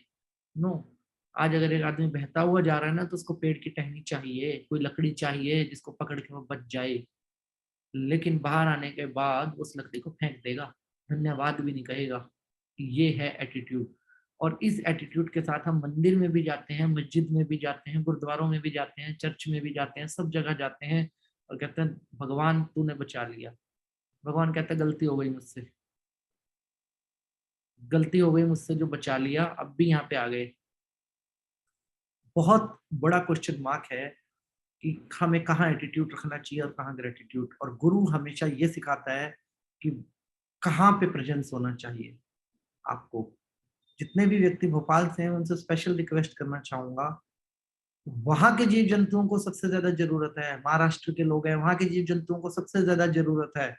नो। आज अगर एक आदमी बहता हुआ जा रहा है ना, तो उसको पेड़ की टहनी चाहिए, कोई लकड़ी चाहिए जिसको पकड़ के वो बच जाए। लेकिन बाहर आने के बाद उस लकड़ी को फेंक देगा, धन्यवाद भी नहीं कहेगा। ये है एटीट्यूड। और इस एटीट्यूड के साथ हम मंदिर में भी जाते हैं, मस्जिद में भी जाते हैं, गुरुद्वारों में भी जाते हैं, चर्च में भी जाते हैं, सब जगह जाते हैं और कहते हैं भगवान तूने बचा लिया। भगवान कहता है गलती हो गई मुझसे, गलती हो गई मुझसे जो बचा लिया, अब भी यहाँ पे आ गए। बहुत बड़ा क्वेश्चन मार्क है कि हमें कहाँ एटीट्यूड रखना चाहिए और कहाँ ग्रेटिट्यूड। और गुरु हमेशा ये सिखाता है कि कहाँ पे प्रेजेंस होना चाहिए आपको। जितने भी व्यक्ति भोपाल से हैं उनसे स्पेशल रिक्वेस्ट करना चाहूंगा, वहां के जीव जंतुओं को सबसे ज्यादा जरूरत है। महाराष्ट्र के लोग हैं, वहां के जीव जंतुओं को सबसे ज्यादा जरूरत है।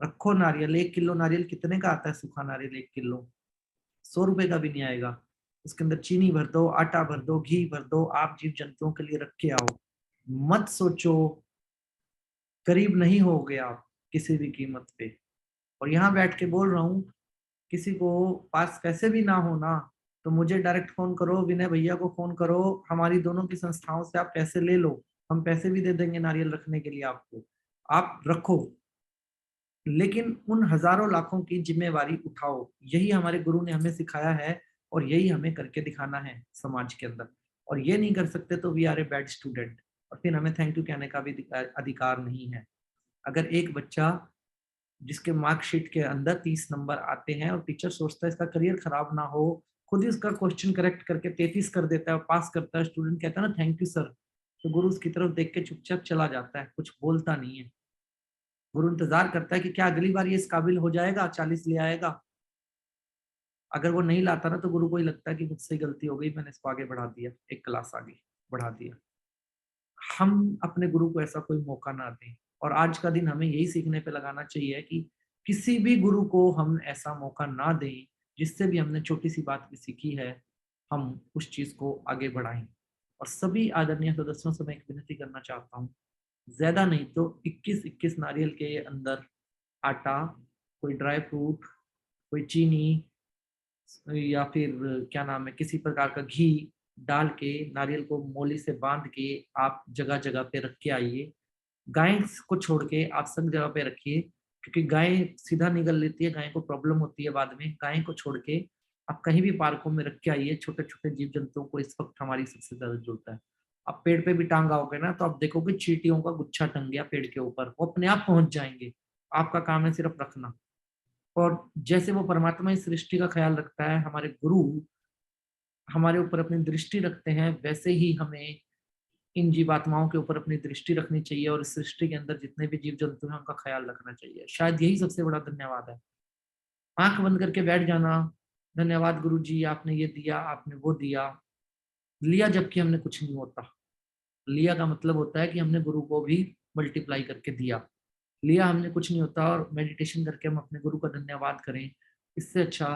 रखो नारियल, 1 किलो नारियल कितने का आता है? सूखा नारियल 1 किलो 100 रुपए का भी नहीं आएगा। उसके अंदर चीनी भर दो, आटा भर दो, घी भर दो, आप जीव जंतुओं के लिए रख के आओ। मत सोचो करीब नहीं हो गया आप किसी भी कीमत पे। और यहाँ बैठ के बोल रहा हूँ किसी को पास पैसे भी ना हो ना, तो मुझे डायरेक्ट फोन करो, विनय भैया को फोन करो, हमारी दोनों की संस्थाओं से आप पैसे ले लो, हम पैसे भी दे देंगे नारियल रखने के लिए आपको, आप रखो। लेकिन उन हजारों लाखों की जिम्मेवारी उठाओ, यही हमारे गुरु ने हमें सिखाया है और यही हमें करके दिखाना है समाज के अंदर। और ये नहीं कर सकते तो we are a bad student, और फिर हमें थैंक यू कहने का भी अधिकार नहीं है। अगर एक बच्चा जिसके मार्कशीट के अंदर 30 नंबर आते हैं और टीचर सोचता है इसका करियर खराब ना हो, खुद ही उसका क्वेश्चन करेक्ट करके 33 कर देता है और पास करता है, स्टूडेंट कहता है ना थैंक यू सर, तो गुरु उसकी तरफ देख के चुपचाप चला जाता है, कुछ बोलता नहीं है। गुरु इंतजार करता है कि क्या अगली बार ये इस काबिल हो जाएगा, 40 ले आएगा। अगर वो नहीं लाता ना, तो गुरु को ही लगता है कि मुझसे गलती हो गई, मैंने इसको आगे बढ़ा दिया, एक क्लास आगे बढ़ा दिया। हम अपने गुरु को ऐसा कोई मौका ना दें, और आज का दिन हमें यही सीखने पे लगाना चाहिए कि किसी भी गुरु को हम ऐसा मौका ना दें, जिससे भी हमने छोटी सी बात भी सीखी है, हम उस चीज को आगे बढ़ाएं। और सभी आदरणीय सदस्यों से मैं एक विनती करना चाहता हूँ, ज्यादा नहीं तो 21-21 नारियल के अंदर आटा, कोई ड्राई फ्रूट, कोई चीनी, या फिर क्या नाम है, किसी प्रकार का घी डाल के नारियल को मोली से बांध के आप जगह जगह पे रख के आइए। गाय को छोड़ के आप सब जगह पे रखिए, क्योंकि गाय सीधा निगल लेती है, गाय को प्रॉब्लम होती है बाद में। गाय को छोड़ के आप कहीं भी पार्कों में रख के आइए। छोटे छोटे जीव जंतुओं को इस वक्त हमारी सबसे ज्यादा जरूरत है। आप पेड़ पे भी टांग आओगे ना, तो आप देखोगे चींटियों का गुच्छा टंग गया पेड़ के ऊपर, वो अपने आप पहुंच जाएंगे। आपका काम है सिर्फ रखना। और जैसे वो परमात्मा इस सृष्टि का ख्याल रखता है, हमारे गुरु हमारे ऊपर अपनी दृष्टि रखते हैं, वैसे ही हमें इन जीवात्माओं के ऊपर अपनी दृष्टि रखनी चाहिए और इस सृष्टि के अंदर जितने भी जीव जंतु हैं उनका ख्याल रखना चाहिए। शायद यही सबसे बड़ा धन्यवाद है। आंख बंद करके बैठ जाना, धन्यवाद गुरु जी, आपने ये दिया, आपने वो दिया, लिया जबकि हमने कुछ नहीं होता। लिया का मतलब होता है कि हमने गुरु को भी मल्टीप्लाई करके दिया। लिया हमने कुछ नहीं होता, और मेडिटेशन करके हम अपने गुरु का धन्यवाद करें। इससे अच्छा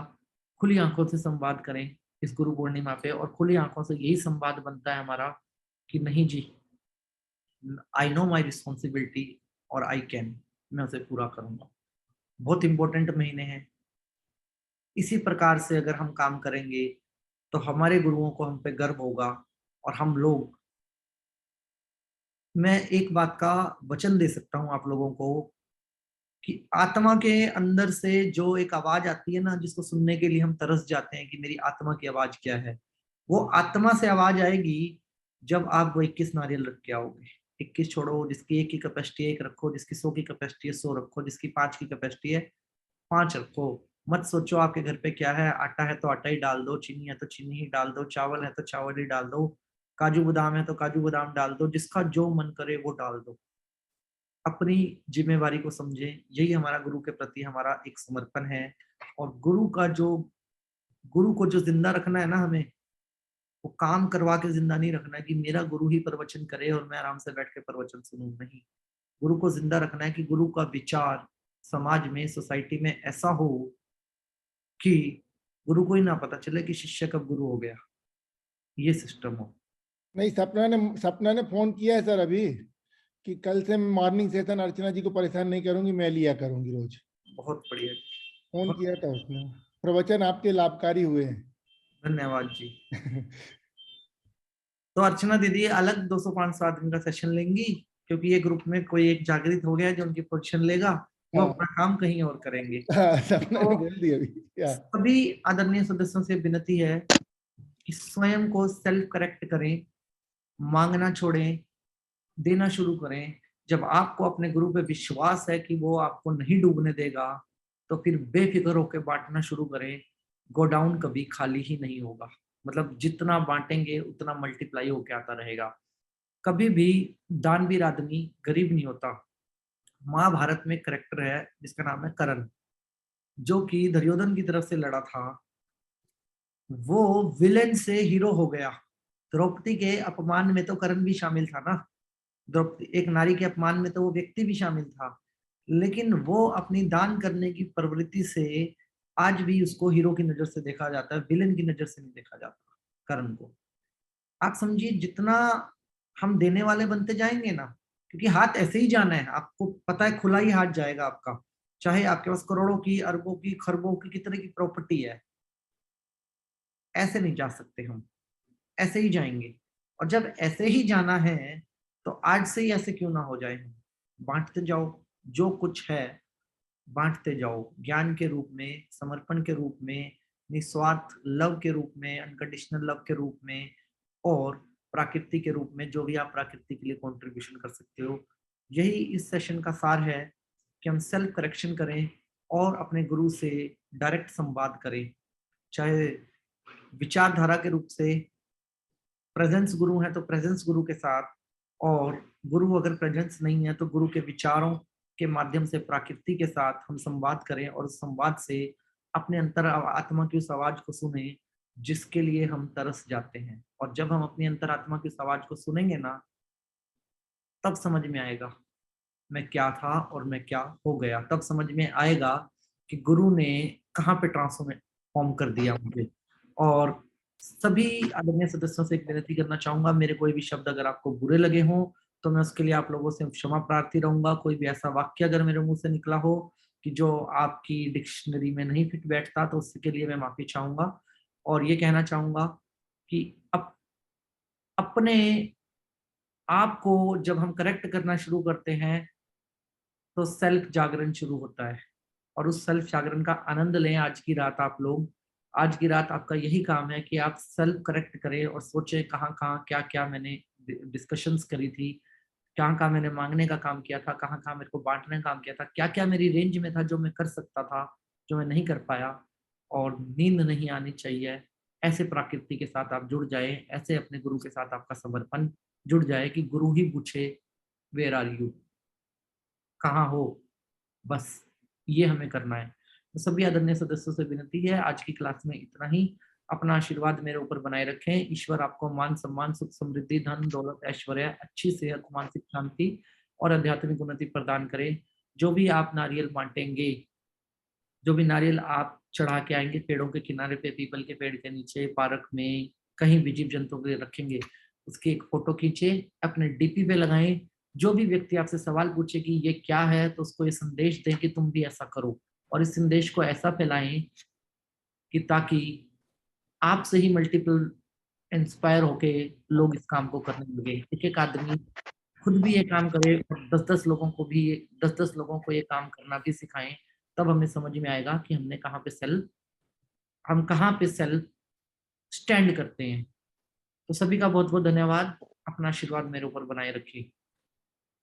खुली आंखों से संवाद करें इस गुरु पूर्णिमा पे, और खुली आंखों से यही संवाद बनता है हमारा कि नहीं जी, आई नो माई रिस्पॉन्सिबिलिटी और आई कैन, मैं उसे पूरा करूंगा। बहुत इंपॉर्टेंट महीने हैं। इसी प्रकार से अगर हम काम करेंगे तो हमारे गुरुओं को हम पे गर्व होगा। और हम लोग, मैं एक बात का वचन दे सकता हूँ आप लोगों को, कि आत्मा के अंदर से जो एक आवाज आती है ना, जिसको सुनने के लिए हम तरस जाते हैं कि मेरी आत्मा की आवाज क्या है, वो आत्मा से आवाज आएगी जब आप वो 21 नारियल रख के आओगे। 21 छोड़ो, जिसकी 1 की कैपेसिटी है 1 रखो, जिसकी 100 की कैपेसिटी है 100 रखो, जिसकी 5 की कैपेसिटी है 5 रखो। मत सोचो आपके घर पे क्या है, आटा है तो आटा ही डाल दो, चीनी है तो चीनी ही डाल दो, चावल है तो चावल ही डाल दो, काजू बादाम है तो काजू बादाम डाल दो, जिसका जो मन करे वो डाल दो। अपनी जिम्मेवारी को समझे, यही हमारा गुरु के प्रति हमारा एक समर्पण है। और गुरु को जो जिंदा रखना है ना हमें, वो काम करवा के जिंदा नहीं रखना है कि मेरा गुरु ही प्रवचन करे और मैं आराम से बैठ के प्रवचन सुनूं, नहीं। गुरु को जिंदा रखना है कि गुरु का विचार समाज में, सोसाइटी में ऐसा हो कि गुरु को ही ना पता चले कि शिष्य कब गुरु हो गया, ये सिस्टम हो। नहीं, सपना ने फोन किया है सर अभी, कि कल से मॉर्निंग सेशन अर्चना जी को परेशान नहीं करूंगी, मैं लिया करूंगी रोज। बहुत बढ़िया। फोन बहुत किया था उसने। प्रवचन आपके लाभकारी हुए धन्यवाद जी। हैं। तो अर्चना दीदी अलग 200-500 आदमी का सेशन लेंगी, क्योंकि ये ग्रुप में कोई एक जागृत हो गया है जो उनकी पोजीशन लेगा, वो हाँ, अपना काम कहीं और करेंगे। हाँ, सपना ने तो बोल दिया अभी क्या। सभी आदरणीय सदस्यों से विनती है कि स्वयं को सेल्फ करेक्ट करें, मांगना छोड़ें, देना शुरू करें। जब आपको अपने गुरु पे विश्वास है कि वो आपको नहीं डूबने देगा, तो फिर बेफिक्र होकर बांटना शुरू करें। गोडाउन कभी खाली ही नहीं होगा, मतलब जितना बांटेंगे उतना मल्टीप्लाई होके आता रहेगा। कभी भी दानवीर आदमी गरीब नहीं होता। महाभारत में एक करेक्टर है जिसका नाम है कर्ण, जो कि दुर्योधन की तरफ से लड़ा था। वो विलेन से हीरो हो गया। द्रौपदी के अपमान में तो कर्ण भी शामिल था ना, द्रौपदी एक नारी के अपमान में तो वो व्यक्ति भी शामिल था। लेकिन वो अपनी दान करने की प्रवृत्ति से आज भी उसको हीरो की नजर से देखा जाता है, विलेन की नजर से नहीं देखा जाता कर्ण को। आप समझिए, जितना हम देने वाले बनते जाएंगे ना, क्योंकि हाथ ऐसे ही जाना है, आपको पता है खुला ही हाथ जाएगा आपका। चाहे आपके पास करोड़ों की, अरबों की, खरबों की कितने की प्रॉपर्टी है, ऐसे नहीं जा सकते हम, ऐसे ही जाएंगे। और जब ऐसे ही जाना है तो आज से ही ऐसे क्यों ना हो जाए, हम बांटते जाओ, जो कुछ है बांटते जाओ, ज्ञान के रूप में, समर्पण के रूप में, निस्वार्थ लव के रूप में, अनकंडीशनल लव के रूप में, और प्राकृति के रूप में, जो भी आप प्राकृति के लिए कंट्रीब्यूशन कर सकते हो। यही इस सेशन का सार है कि हम सेल्फ करेक्शन करें और अपने गुरु से डायरेक्ट संवाद करें, चाहे विचारधारा के रूप से प्रेजेंस गुरु है तो प्रेजेंस गुरु के साथ, और गुरु अगर प्रेजेंस नहीं है तो गुरु के विचारों के माध्यम से प्रकृति के साथ हम संवाद करें, और उस संवाद से अपने अंतर आत्मा की उस आवाज को सुने जिसके लिए हम तरस जाते हैं। और जब हम अपनी अंतर आत्मा की उस आवाज को सुनेंगे ना, तब समझ में आएगा मैं क्या था और मैं क्या हो गया। तब समझ में आएगा कि गुरु ने कहाँ पे ट्रांसफॉर्म कर दिया मुझे। और सभी आदरणीय सदस्यों से एक विनती करना चाहूंगा, मेरे कोई भी शब्द अगर आपको बुरे लगे हों तो मैं उसके लिए आप लोगों से क्षमा प्रार्थी रहूंगा। कोई भी ऐसा वाक्य अगर मेरे मुंह से निकला हो कि जो आपकी डिक्शनरी में नहीं फिट बैठता, तो उसके लिए मैं माफी चाहूंगा। और ये कहना चाहूंगा कि अपने आप को जब हम करेक्ट करना शुरू करते हैं तो सेल्फ जागरण शुरू होता है, और उस सेल्फ जागरण का आनंद लें आज की रात आप लोग। आज की रात आपका यही काम है कि आप सेल्फ करेक्ट करें और सोचें कहाँ कहाँ क्या क्या मैंने डिस्कशंस करी थी, कहाँ कहाँ मैंने मांगने का काम किया था, कहाँ कहाँ मेरे को बांटने का काम किया था, क्या क्या मेरी रेंज में था जो मैं कर सकता था, जो मैं नहीं कर पाया। और नींद नहीं आनी चाहिए। ऐसे प्रकृति के साथ आप जुड़ जाए, ऐसे अपने गुरु के साथ आपका समर्पण जुड़ जाए कि गुरु ही पूछे वेयर आर यू, कहाँ हो, बस ये हमें करना है। तो सभी आदरणीय सदस्यों से विनती है, आज की क्लास में इतना ही। अपना आशीर्वाद मेरे ऊपर बनाए रखें। ईश्वर आपको मान सम्मान, सुख समृद्धि, धन दौलत, ऐश्वर्य, अच्छी सेहत, मानसिक शांति और आध्यात्मिक उन्नति प्रदान करे। जो भी आप नारियल बांटेंगे, जो भी नारियल आप चढ़ा के आएंगे पेड़ों के किनारे पे, पीपल के पेड़ के नीचे, पार्क में, कहीं भी जीव जंतु के रखेंगे, उसकी एक फोटो खींचे, अपने डीपी पे लगाएं। जो भी व्यक्ति आपसे सवाल पूछे कि ये क्या है, तो उसको ये संदेश दें कि तुम भी ऐसा करो, और इस संदेश को ऐसा फैलाएं कि ताकि आपसे ही मल्टीपल इंस्पायर होके लोग इस काम को करने लगे। एक एक आदमी खुद भी ये काम करे और 10-10 लोगों को भी 10-10 लोगों को ये काम करना भी सिखाएं। तब हमें समझ में आएगा कि हम कहाँ पे सेल्फ स्टैंड करते हैं। तो सभी का बहुत बहुत धन्यवाद। अपना आशीर्वाद मेरे ऊपर बनाए रखिए।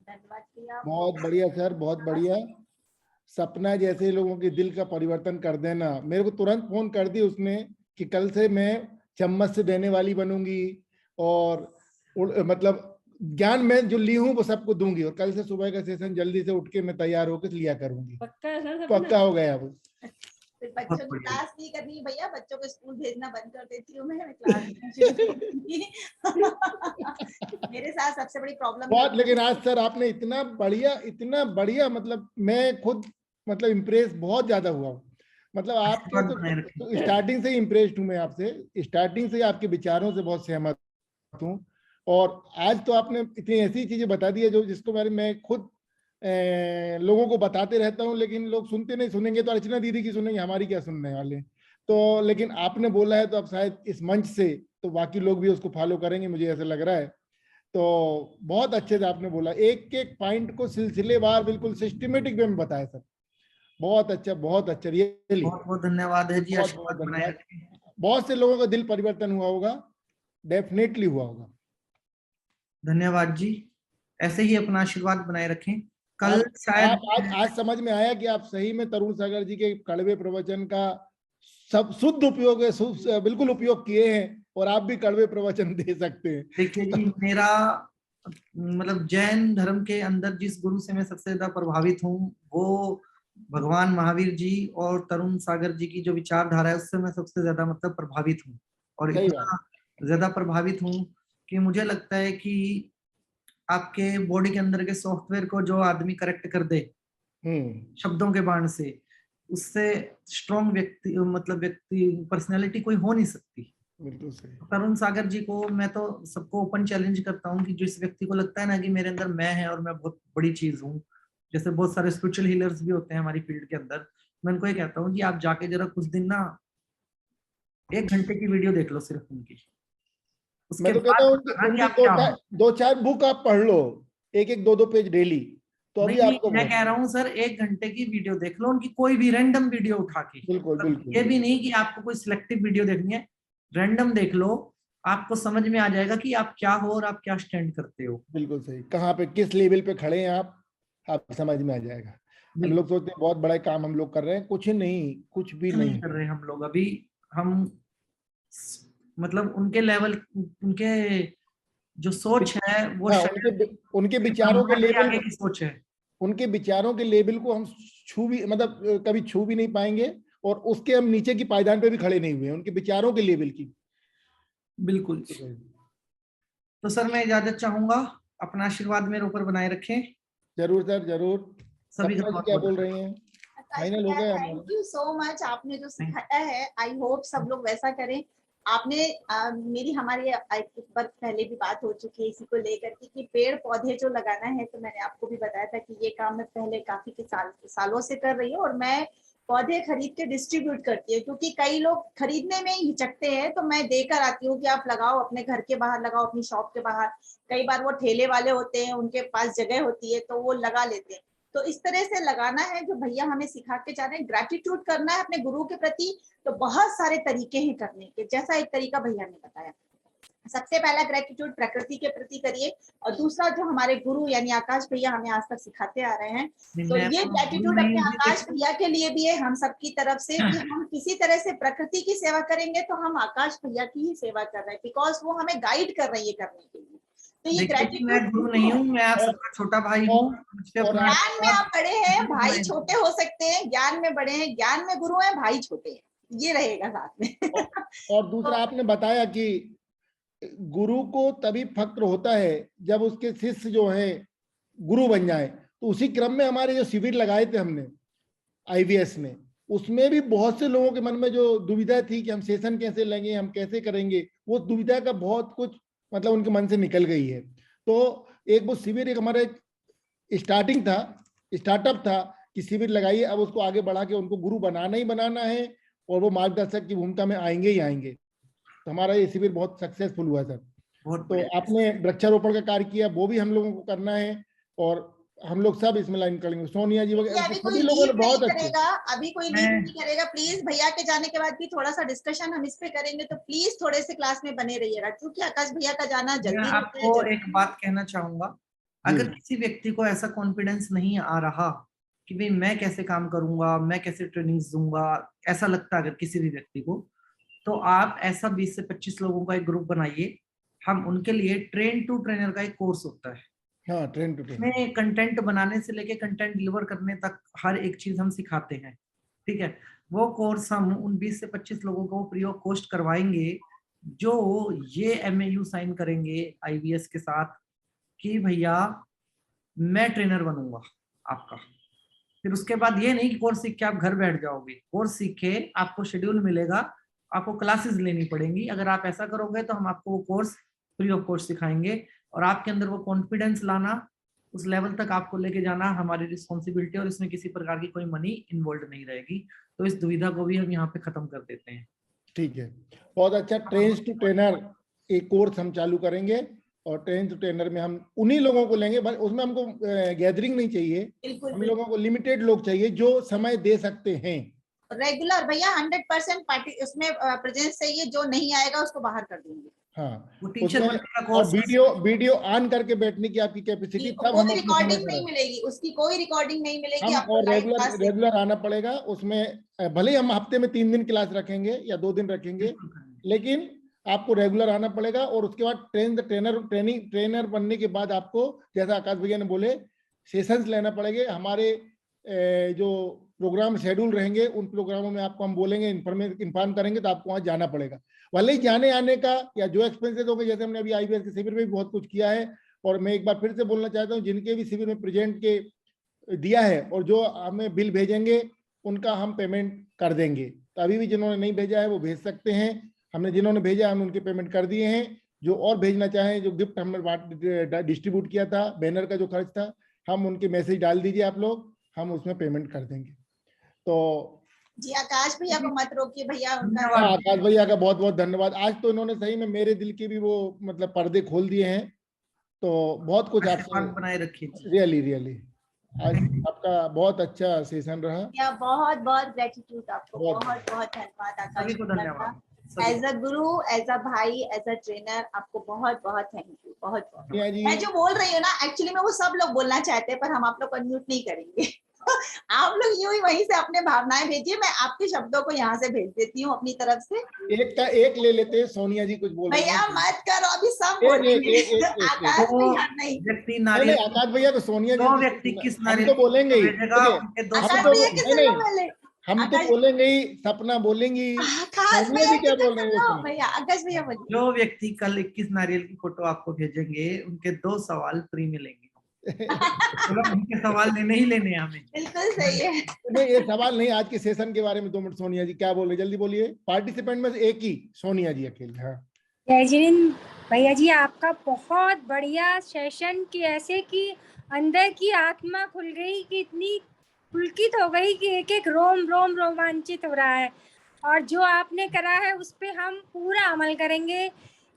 धन्यवाद भैया। बहुत बढ़िया सर, बहुत बढ़िया। सपना जैसे लोगों के दिल का परिवर्तन कर देना। मेरे को तुरंत फोन कर दी उसने कि कल से मैं चम्मच से देने वाली बनूंगी, और मतलब ज्ञान में जो ली हूँ वो सबको दूंगी, और कल से सुबह का सेशन जल्दी से उठ के मैं तैयार होकर लिया करूंगी। पक्का है सर? सपना पक्का हो गया वो। फिर बच्चों की क्लास नहीं करनी है भैया, बच्चों को स्कूल भेजना बंद कर देती हूँ मैं क्लास शुरू करूंगी। मेरे साथ सबसे बड़ी प्रॉब्लम बहुत, लेकिन आज सर आपने इतना बढ़िया, मतलब मैं खुद मतलब इम्प्रेस बहुत ज्यादा हुआ हूँ। मतलब आपके आशीर्वाद बनाए रखें। तो स्टार्टिंग से ही इम्प्रेस्ड हूँ मैं आपसे, स्टार्टिंग से ही आपके विचारों से बहुत सहमत हूँ। और आज तो आपने इतनी ऐसी चीजें बता दी है जो जिसको मैं खुद लोगों को बताते रहता हूँ, लेकिन लोग सुनते नहीं। सुनेंगे तो अर्चना दीदी की सुनेंगे, हमारी क्या सुनने वाले। तो लेकिन आपने बोला है तो अब शायद इस मंच से तो बाकी लोग भी उसको फॉलो करेंगे, मुझे ऐसा लग रहा है। तो बहुत अच्छे से आपने बोला, एक एक पॉइंट को सिलसिलेवार बिल्कुल सिस्टमेटिक वे में बताया सर। बहुत अच्छा रियली। बहुत बहुत धन्यवाद है जी। बहुत आशीर्वाद बहुत बनाए धन्यवाद। रखें। बहुत से लोगों का दिल परिवर्तन हुआ होगा, डेफिनेटली हुआ होगा। धन्यवाद जी। ऐसे ही अपना आशीर्वाद बनाए रखें। कल आप शायद आज समझ में आया कि आप सही में तरुण सागर जी के कड़वे प्रवचन का सब शुद्ध उपयोग है, बिल्कुल उपयोग किए हैं, और आप भी कड़वे प्रवचन दे सकते हैं। देखिए जी, मेरा मतलब जैन धर्म के अंदर जिस गुरु से मैं सबसे ज्यादा प्रभावित हूँ वो भगवान महावीर जी और तरुण सागर जी की जो विचारधारा है उससे मैं सबसे ज्यादा मतलब प्रभावित हूँ। और सही इतना ज्यादा प्रभावित हूँ कि मुझे लगता है कि आपके बॉडी के अंदर के सॉफ्टवेयर को जो आदमी करेक्ट कर दे शब्दों के बाण से, उससे स्ट्रॉन्ग व्यक्ति पर्सनैलिटी कोई हो नहीं सकती। बिल्कुल सही। तरुण सागर जी को मैं तो सबको ओपन चैलेंज करता हूँ कि जिस व्यक्ति को लगता है ना कि मेरे अंदर मैं है और मैं बहुत बड़ी चीज हूँ, जैसे बहुत सारे स्पिरिचुअल हीलर्स भी होते हैं हमारी फील्ड के अंदर, मैं उनको ये कहता हूँ कि आप जाके जरा कुछ दिन ना 1 घंटे की वीडियो देख लो सिर्फ उनकी, मैं उसके तो कहता बाद हूँ बताना कि उनकी आप क्या हो। दो चार बुक आप पढ़ लो, एक दो पेज डेली, तो अभी नहीं आपको मैं कह रहा हूँ सर 1 घंटे की वीडियो देख लो उनकी, कोई भी रैंडम वीडियो उठा के, बिल्कुल मतलब बिल्कुल ये भी नहीं कि आपको कोई सिलेक्टिव वीडियो देखनी है, रैंडम देख लो, आपको समझ में आ जाएगा कि आप क्या हो और आप क्या स्टैंड करते हो। बिल्कुल सही, कहाँ पे किस लेवल पे खड़े हैं आप समझ में आ जाएगा। हम लोग सोचते हैं बहुत बड़ा काम हम लोग कर रहे हैं, कुछ नहीं, कुछ भी नहीं कर रहे हैं हम लोग अभी, हम मतलब उनके लेवल, उनके जो सोच है वो हाँ, शायद उनके विचारों के ब्रह्मा के लेवल, आगे की सोच है। उनके विचारों के लेवल को हम छू भी, मतलब कभी छू भी नहीं पाएंगे, और उसके हम नीचे की पायदान पे भी खड़े नहीं हुए हैं, उनके विचारों के लेवल की। बिल्कुल। तो सर मैं इजाजत चाहूंगा, अपना आशीर्वाद मेरे ऊपर बनाए रखें। जरूर सर, जरूर। सभी का सपना जी बहुत क्या बहुत बोल रही हैं? आकाश फाइनल हो भैया, गया हमारा। थैंक यू सो मच, आपने जो सिखाया है आई होप सब लोग वैसा करें। आपने मेरी हमारी एक बार पहले भी बात हो चुकी है इसी को लेकर कि पेड़ पौधे जो लगाना है, तो मैंने आपको भी बताया था कि ये काम मैं पहले काफी के सालों से कर रही हूँ, और मैं पौधे खरीद के डिस्ट्रीब्यूट करती है, क्योंकि कई लोग खरीदने में ही हिचकते हैं, तो मैं देकर आती हूँ कि आप लगाओ, अपने घर के बाहर लगाओ, अपनी शॉप के बाहर। कई बार वो ठेले वाले होते हैं, उनके पास जगह होती है तो वो लगा लेते हैं। तो इस तरह से लगाना है जो भैया हमें सिखा के जा रहे हैं, ग्रेटिट्यूड करना है अपने गुरु के प्रति। तो बहुत सारे तरीके हैं करने के, जैसा एक तरीका भैया ने बताया। सबसे पहला ग्रेटिट्यूड प्रकृति के प्रति करिए, और दूसरा जो हमारे गुरु यानी आकाश भैया हमें आज तक सिखाते आ रहे हैं, तो ये ग्रेटिट्यूड अपने आकाश भैया के लिए भी है, हम सबकी तरफ से, कि हम किसी तरह से प्रकृति की सेवा करेंगे तो हम आकाश भैया की ही सेवा कर रहे हैं, बिकॉज वो हमें गाइड कर रही है करने के लिए। तो ये ग्रेटिट्यूड, मैं गुरु नहीं हूँ, मैं आप सबका छोटा भाई हूँ। ज्ञान में आप बड़े हैं, भाई छोटे हो सकते हैं, ज्ञान में बड़े हैं, ज्ञान में गुरु हैं, भाई छोटे हैं, ये रहेगा साथ में। और दूसरा आपने बताया कि गुरु को तभी फक्र होता है जब उसके शिष्य जो है गुरु बन जाए। तो उसी क्रम में हमारे जो शिविर लगाए थे हमने आईवीएस में, उसमें भी बहुत से लोगों के मन में जो दुविधा थी कि हम सेशन कैसे लेंगे, हम कैसे करेंगे, वो दुविधा का बहुत कुछ मतलब उनके मन से निकल गई है। तो एक वो शिविर, एक हमारा एक स्टार्टिंग था, स्टार्टअप था कि शिविर लगाइए, अब उसको आगे बढ़ा के उनको गुरु बनाना ही बनाना है, और वो मार्गदर्शक की भूमिका में आएंगे ही आएंगे। तो हमारा ये शिविर बहुत सक्सेसफुल हुआ सर। तो आपने वृक्षारोपण का कार्य किया, वो भी हम लोगों को करना है, और हम लोग सब इसमें लाइन करेंगे, सोनिया जी वगैरह अभी कोई सभी लोगों ने लीव नहीं बहुत अच्छे। करेगा, अभी कोई लीव नहीं करेगा प्लीज। भैया के जाने के बाद भी थोड़ा सा डिस्कशन हम इस पे करेंगे, तो प्लीज थोड़े से क्लास में बने रहिएगा, क्योंकि आकाश भैया का जाना जल्दी मैं रहता है। आपको एक बात कहना चाहूंगा, अगर किसी व्यक्ति को ऐसा कॉन्फिडेंस नहीं आ रहा कि भाई मैं कैसे काम करूंगा, मैं कैसे ट्रेनिंग दूंगा, ऐसा लगता है अगर किसी भी व्यक्ति को, तो आप ऐसा 20 से 25 लोगों का एक ग्रुप बनाइए। हम उनके लिए ट्रेन टू ट्रेनर का एक कोर्स होता है। हाँ, ट्रेन टू ट्रेन में कंटेंट बनाने से लेके कंटेंट डिलीवर करने तक हर एक चीज हम सिखाते हैं। ठीक है, वो कोर्स हम उन 20 से 25 लोगों को फ्री ऑफ कॉस्ट करवाएंगे, जो ये एमएयू साइन करेंगे आईवीएस के साथ कि भैया मैं ट्रेनर बनूंगा आपका। फिर उसके बाद ये नहीं कि कोर्स सीख के आप घर बैठ जाओगे, कोर्स सीख के आपको शेड्यूल मिलेगा, आपको क्लासेस लेनी पड़ेंगी। अगर आप ऐसा करोगे तो हम आपको वो कोर्स फ्री ऑफ कॉस्ट सिखाएंगे, और आपके अंदर वो कॉन्फिडेंस लाना, उस लेवल तक आपको लेके जाना हमारी रिस्पॉन्सिबिलिटी, और इसमें किसी प्रकार की कोई मनी इन्वॉल्व नहीं रहेगी। तो इस दुविधा को भी हम यहाँ पे खत्म कर देते हैं। ठीक है, बहुत अच्छा। ट्रेन टू ट्रेनर एक कोर्स हम चालू करेंगे, और ट्रेन टू ट्रेनर में हम उन्हीं लोगों को लेंगे, उसमें हमको गैदरिंग नहीं चाहिए, हम लोगों को लिमिटेड लोग चाहिए जो समय दे सकते हैं। रेगुलर भैया 100% पार्टी उसमें प्रेजेंस चाहिए, जो नहीं आएगा उसको बाहर कर देंगे। हाँ, वो टीचर उसमें बनने का और कोर्स, वीडियो ऑन करके बैठने की आपकी कैपेसिटी, तब हम कोई अपने समय रिकॉर्डिंग पर नहीं मिलेगी, उसकी कोई रिकॉर्डिंग नहीं मिलेगी, हम, आपको और लाइव क्लास रेगुलर आना पड़ेगा उसमें। भले ही हम हफ्ते में 3 दिन क्लास रखेंगे या 2 दिन रखेंगे, लेकिन आपको रेगुलर आना पड़ेगा। और उसके बाद ट्रेनर बनने के बाद आपको, जैसा आकाश भैया ने बोले, सेशंस लेना पड़ेंगे। हमारे जो प्रोग्राम शेड्यूल रहेंगे, उन प्रोग्रामों में आपको हम बोलेंगे, इन्फॉर्म करेंगे, तो आपको वहाँ जाना पड़ेगा। भले ही जाने आने का या जो एक्सपेंसेस होंगे, जैसे हमने अभी आईवीएस के शिविर में भी बहुत कुछ किया है, और मैं एक बार फिर से बोलना चाहता हूँ, जिनके भी शिविर में प्रेजेंट के दिया है और जो हमें बिल भेजेंगे, उनका हम पेमेंट कर देंगे। तो अभी भी जिन्होंने नहीं भेजा है वो भेज सकते हैं, हमने जिन्होंने भेजा हम उनके पेमेंट कर दिए हैं। जो और भेजना चाहें, जो गिफ्ट हमने डिस्ट्रीब्यूट किया था, बैनर का जो खर्च था, हम उनके मैसेज डाल दीजिए आप लोग, हम उसमें पेमेंट कर देंगे। तो जी आकाश भैया को मत रोकिए भैया, उनका धन्यवाद। आकाश भैया का बहुत बहुत धन्यवाद। आज तो इन्होंने सही में मेरे दिल के भी वो मतलब पर्दे खोल दिए हैं। तो बहुत कुछ आपसे, आशीर्वाद बनाए रखिए जी। रियली रियली आज आपका बहुत अच्छा सेशन रहा। या बहुत बहुत ग्रेटिट्यूड आपको, बहुत बहुत बहुत धन्यवाद आकाश सभी को भैया धन्यवाद। का। As a Guru, as a भाई, एज अ ट्रेनर, आपको बहुत बहुत थैंक यू, बहुत बहुत। सोनिया जी, मैं जो बोल रही हूँ ना, एक्चुअली में वो सब लोग बोलना चाहते हैं, पर हम आप लोग को म्यूट नहीं करेंगे। आप लोग यूं ही वहीं से अपने भावनाएं भेजिए, मैं आपके शब्दों को यहाँ से भेज देती हूँ अपनी तरफ से। एक ले लेते हैं। सोनिया जी कुछ बोल रही भैया हैं। मत करो, अभी सब एक बोलेंगे। आकाश तो भैया नहीं, व्यक्ति नहीं नारियल, आकाश भैया तो सोनिया जी, दो व्यक्ति किस हम नारियल तो बोलेंगे ही, भेजेगा, देखिए उनके दो आकाश तो भैया सवाल। के नहीं सुनो पहले। हम तो आकाश बोलेंगे ही, सपना बोलेंगी, आकाश सोनिया भैया जी क्या की बोल तो रही है सुनो उसमें। भैया, आकाश भैया बोलिए। जो व्यक्ति कल 21 नारियल की फोटो आपको भेजेंगे, उनके 2 सवाल फ्री मिलेंगे। तो उनके सवाल लेने ही लेने हैं हमें। बिल्कुल सही है। नहीं ये सवाल नहीं, आज के सेशन के बारे में 2 मिनट सोनिया जी क्या बोल रही है, जल्दी बोलिए। पार्टिसिपेंट में से एक ही सोनिया जी अकेले। हाँ जय जिन भैया जी, आपका बहुत बढ़िया सेशन कि ऐसे कि अंदर की आत्मा खुल गई, कि इतनी पुलकित हो गई कि एक एक रोम रोम रोमांचित हो रहा है। और जो आपने करा है उस पे हम पूरा अमल करेंगे।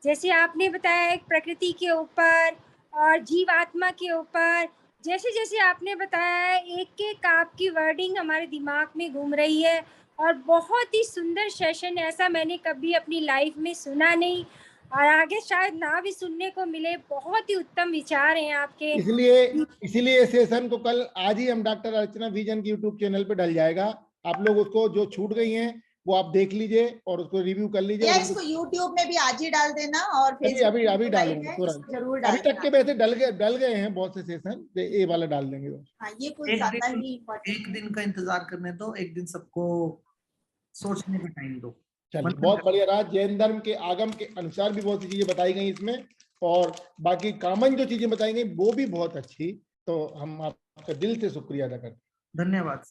जैसे आपने बताया एक प्रकृति के ऊपर और जीवात्मा के ऊपर, जैसे जैसे आपने बताया है, एक एक आपकी वर्डिंग हमारे दिमाग में घूम रही है। और बहुत ही सुंदर सेशन, ऐसा मैंने कभी अपनी लाइफ में सुना नहीं और आगे शायद ना भी सुनने को मिले। बहुत ही उत्तम विचार हैं आपके। इसीलिए ये सेशन को कल आज ही हम डॉक्टर अर्चना विजन की यूट्यूब चैनल पे डल जाएगा। आप लोग उसको जो छूट गई हैं वो आप देख लीजिए और उसको रिव्यू कर लीजिए। या और इसको YouTube में भी आज ही डाल देना, और अभी Facebook अभी पे अभी जो डालूंगा live है, तुरंत। इसको जरूर अभी डाल तक के देना। वैसे डल गए हैं बहुत से सेशन, ये वाला डाल देंगे। हाँ, ये कुछ एक ज्यादा दिन ही इम्पोर्टेंट एक दिन का इंतजार करने दो, एक दिन सबको सोचने का टाइम दो। चलिए बहुत बढ़िया रहा। जैन धर्म के आगम के अनुसार भी बहुत सी चीजें बताई गई इसमें, और बाकी कॉमन जो चीजें बताई गई वो भी बहुत अच्छी। तो हम आपका दिल से शुक्रिया अदा करते हैं। धन्यवाद।